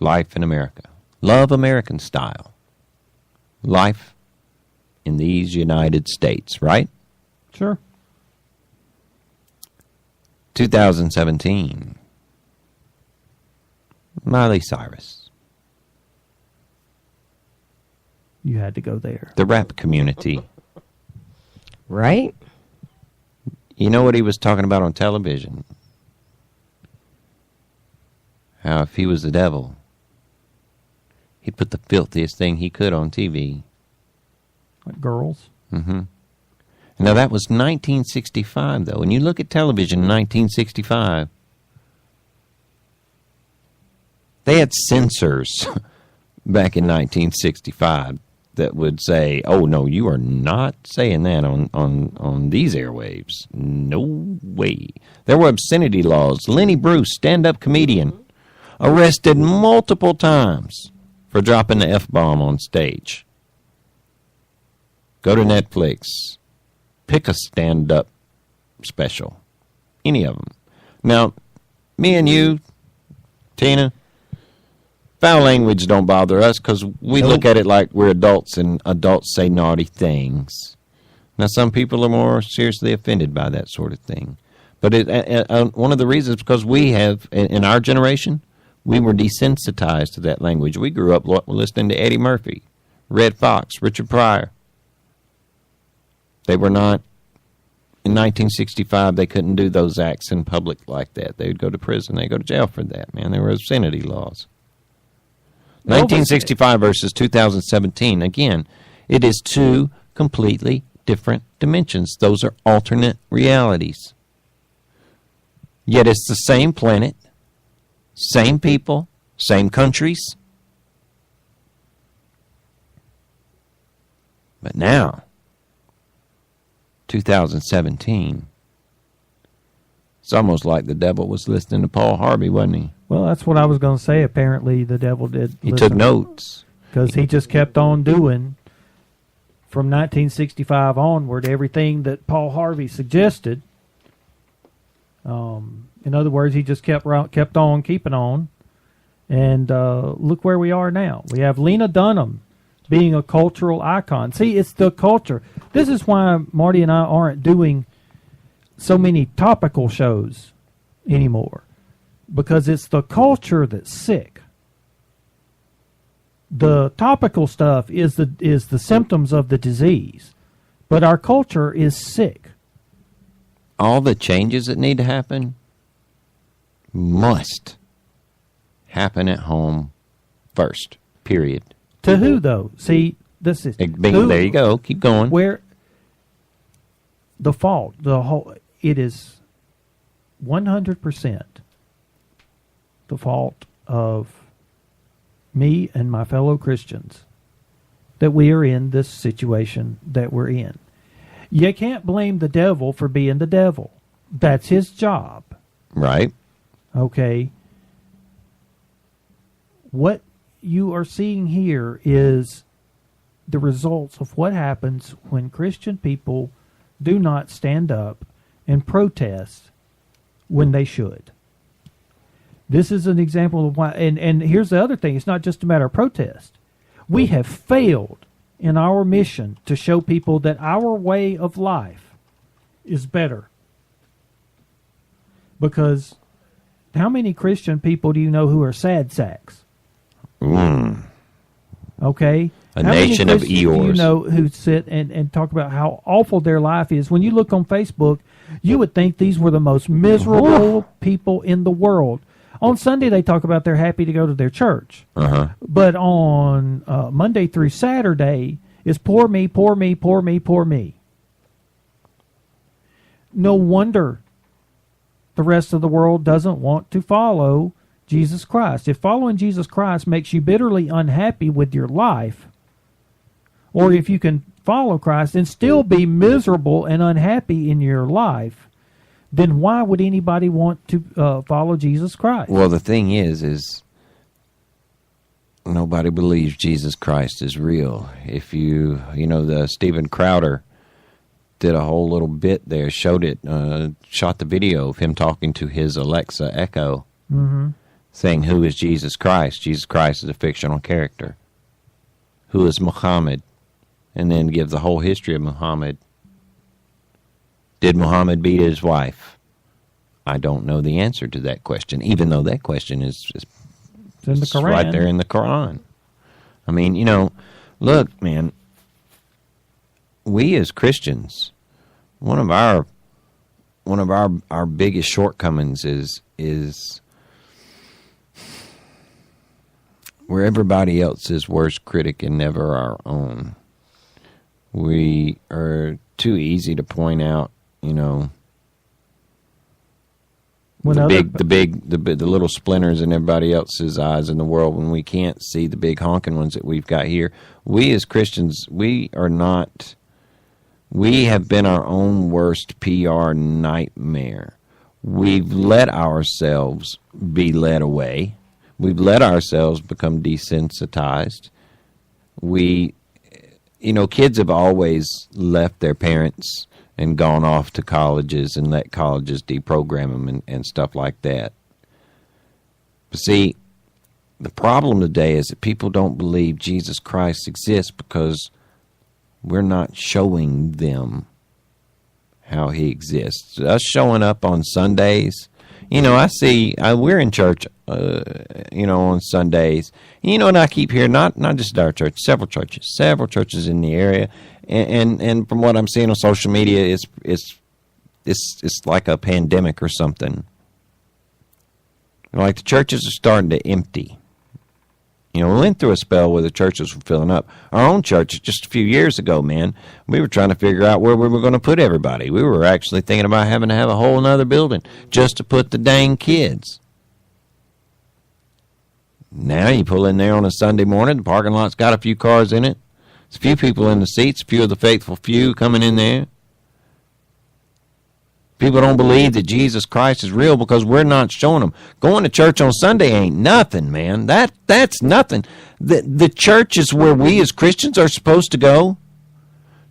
life in America. Love American style. Life in these United States, right? Sure. 2017. Miley Cyrus. You had to go there. The rap community. Right? You know what he was talking about on television? How if he was the devil, he'd put the filthiest thing he could on TV. Like girls. Mm-hmm. Now, that was 1965, though. When you look at television in 1965, they had censors back in 1965 that would say, oh, no, you are not saying that on these airwaves. No way. There were obscenity laws. Lenny Bruce, stand-up comedian, arrested multiple times for dropping the F-bomb on stage. Go to Netflix. Pick a stand-up special. Any of them. Now, me and you, Tina, foul language don't bother us because we look at it like we're adults and adults say naughty things. Now, some people are more seriously offended by that sort of thing. But one of the reasons is because we have, in our generation, we were desensitized to that language. We grew up listening to Eddie Murphy, Red Fox, Richard Pryor. They were not, in 1965, they couldn't do those acts in public like that. They would go to prison. They'd go to jail for that, man. There were obscenity laws. 1965 versus 2017, again, it is two completely different dimensions. Those are alternate realities. Yet it's the same planet, same people, same countries. But now, 2017, it's almost like the devil was listening to Paul Harvey, wasn't he? Well, that's what I was going to say. Apparently, the devil did. He took notes. Because he just kept on doing, from 1965 onward, everything that Paul Harvey suggested. In other words, he just kept on keeping on. And look where we are now. We have Lena Dunham being a cultural icon. See, it's the culture. This is why Marty and I aren't doing so many topical shows anymore. Because it's the culture that's sick. The topical stuff is the symptoms of the disease. But our culture is sick. All the changes that need to happen must happen at home first, period. To who, though? See, this is... There you go. Keep going. Where the fault, it is 100% the fault of me and my fellow Christians that we are in this situation that we're in. You can't blame the devil for being the devil. That's his job. Right. Okay. What you are seeing here is the results of what happens when Christian people do not stand up and protest when they should. This is an example of why, and here's the other thing, it's not just a matter of protest. We have failed in our mission to show people that our way of life is better. Because how many Christian people do you know who are sad sacks? Okay? A How nation many of Christians do you Eeyores. know who sit and talk about how awful their life is? When you look on Facebook, you would think these were the most miserable people in the world. On Sunday, they talk about they're happy to go to their church. But on Monday through Saturday, it's poor me, poor me, poor me, poor me. No wonder the rest of the world doesn't want to follow Jesus Christ. If following Jesus Christ makes you bitterly unhappy with your life, or if you can follow Christ and still be miserable and unhappy in your life, then why would anybody want to follow Jesus Christ? Well, the thing is nobody believes Jesus Christ is real. If the Steven Crowder did a whole little bit there, shot the video of him talking to his Alexa Echo, saying, who is Jesus Christ? Jesus Christ is a fictional character. Who is Muhammad? And then give the whole history of Muhammad. Did Muhammad beat his wife? I don't know the answer to that question, even though that question is in the Quran. Right there in the Quran. I mean, look, man, we as Christians, one of our biggest shortcomings is we're everybody else's worst critic and never our own. We are too easy to point out, the little splinters in everybody else's eyes in the world when we can't see the big honking ones that we've got here. We as Christians, we have been our own worst PR nightmare. We've let ourselves be led away. We've let ourselves become desensitized. Kids have always left their parents and gone off to colleges and let colleges deprogram them and stuff like that. But see, the problem today is that people don't believe Jesus Christ exists because we're not showing them how he exists. Us showing up on Sundays, I see, we're in church, on Sundays. And I keep hearing, not just our church, several churches in the area. And from what I'm seeing on social media, it's like a pandemic or something. Like the churches are starting to empty. We went through a spell where the churches were filling up. Our own church, just a few years ago, man, we were trying to figure out where we were going to put everybody. We were actually thinking about having to have a whole other building just to put the dang kids. Now you pull in there on a Sunday morning, the parking lot's got a few cars in it. There's a few people in the seats, a few of the faithful few coming in there. People don't believe that Jesus Christ is real because we're not showing them. Going to church on Sunday ain't nothing, man. That's nothing. The church is where we as Christians are supposed to go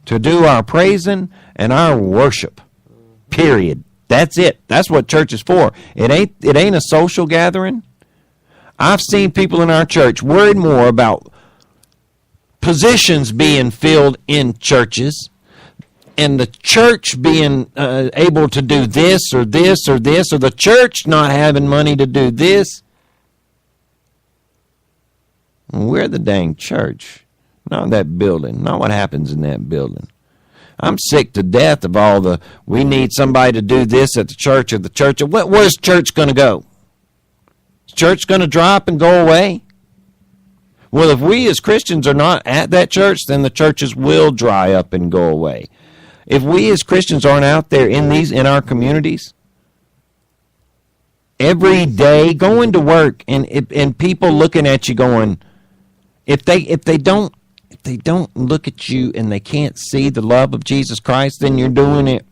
to do our praising and our worship. Period. That's it. That's what church is for. It ain't a social gathering. I've seen people in our church worried more about positions being filled in churches and the church being able to do this or this or this, or the church not having money to do this. We're the dang church, not that building, not what happens in that building. I'm sick to death of all we need somebody to do this at the church or the church. Where's church going to go? Is church going to drop and go away? Well, if we as Christians are not at that church, then the churches will dry up and go away. If we as Christians aren't out there in our communities every day going to work and people looking at you going, if they don't they don't look at you and they can't see the love of Jesus Christ, then you're doing it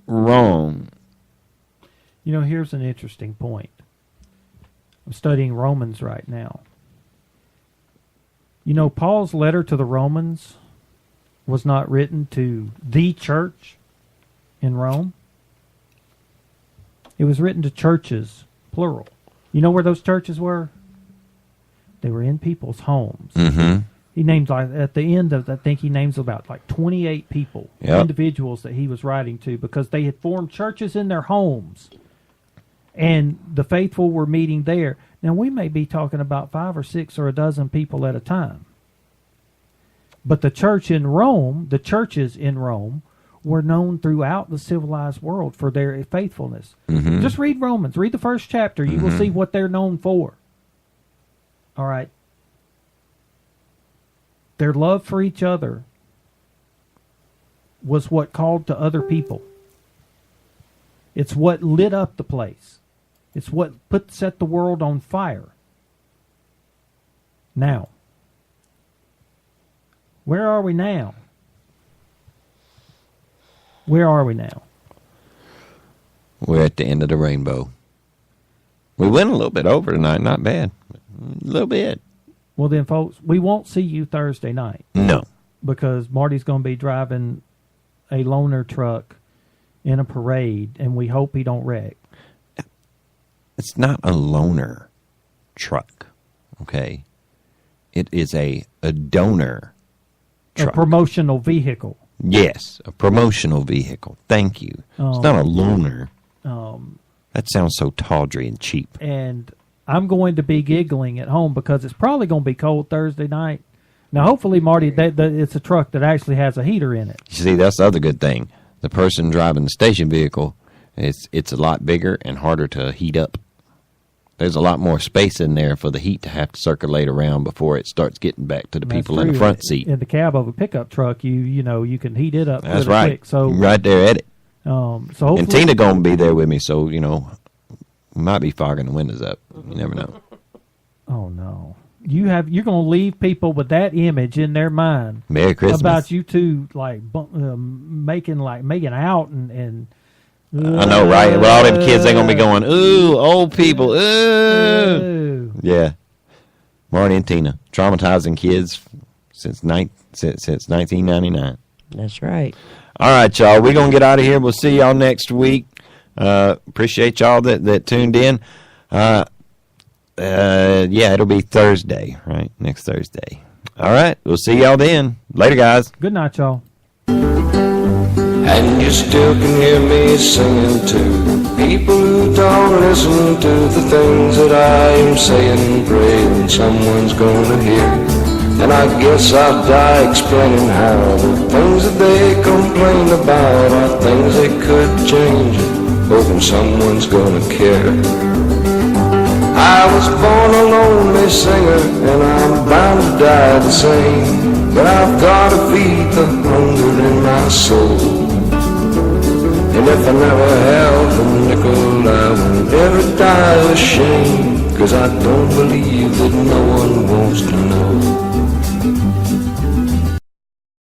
wrong. You know, here's an interesting point. I'm studying Romans right now. You know, Paul's letter to the Romans was not written to the church in Rome. It was written to churches, plural. You know where those churches were? They were in people's homes. Mm-hmm. He names, like, at the end of, I think he names about like 28 people, individuals that he was writing to, because they had formed churches in their homes, and the faithful were meeting there. Now, we may be talking about 5 or 6 or a dozen people at a time, but the church in Rome, the churches in Rome, were known throughout the civilized world for their faithfulness. Mm-hmm. Just read Romans. Read the first chapter. You will see what they're known for. All right. Their love for each other was what called to other people. It's what lit up the place. It's what set the world on fire. Now, where are we now? Where are we now? We're at the end of the rainbow. We went a little bit over tonight. Not bad. A little bit. Well, then, folks, we won't see you Thursday night. No. Because Marty's going to be driving a loaner truck in a parade, and we hope he don't wreck. It's not a loaner truck, okay? It is a donor truck. A promotional vehicle. Yes, a promotional vehicle. Thank you. It's not a loaner. That sounds so tawdry and cheap. And I'm going to be giggling at home because it's probably going to be cold Thursday night. Now, hopefully, Marty, it's a truck that actually has a heater in it. You see, that's the other good thing. The person driving the station vehicle, it's a lot bigger and harder to heat up. There's a lot more space in there for the heat to have to circulate around before it starts getting back to the people in the front seat. In the cab of a pickup truck, you can heat it up. That's right. Quick. So right there at it. So and Tina gonna be there with me, so we might be fogging the windows up. You never know. Oh no, you're gonna leave people with that image in their mind. Merry Christmas. About you two making out and. I know, right? Well, all them kids, they gonna be going, ooh, old people, ooh. Yeah. Marty and Tina, traumatizing kids since 1999. That's right. All right, y'all. We're going to get out of here. We'll see y'all next week. Appreciate y'all that tuned in. Yeah, it'll be Thursday, right? Next Thursday. All right. We'll see y'all then. Later, guys. Good night, y'all. And you still can hear me singing to people who don't listen to the things that I am saying. Praying someone's gonna hear. And I guess I'll die explaining how the things that they complain about are things they could change, hoping someone's gonna care. I was born a lonely singer, and I'm bound to die the same. But I've gotta feed the hunger in my soul. And if I never have a nickel, I will never die ashamed, 'cause I don't believe that no one wants to know.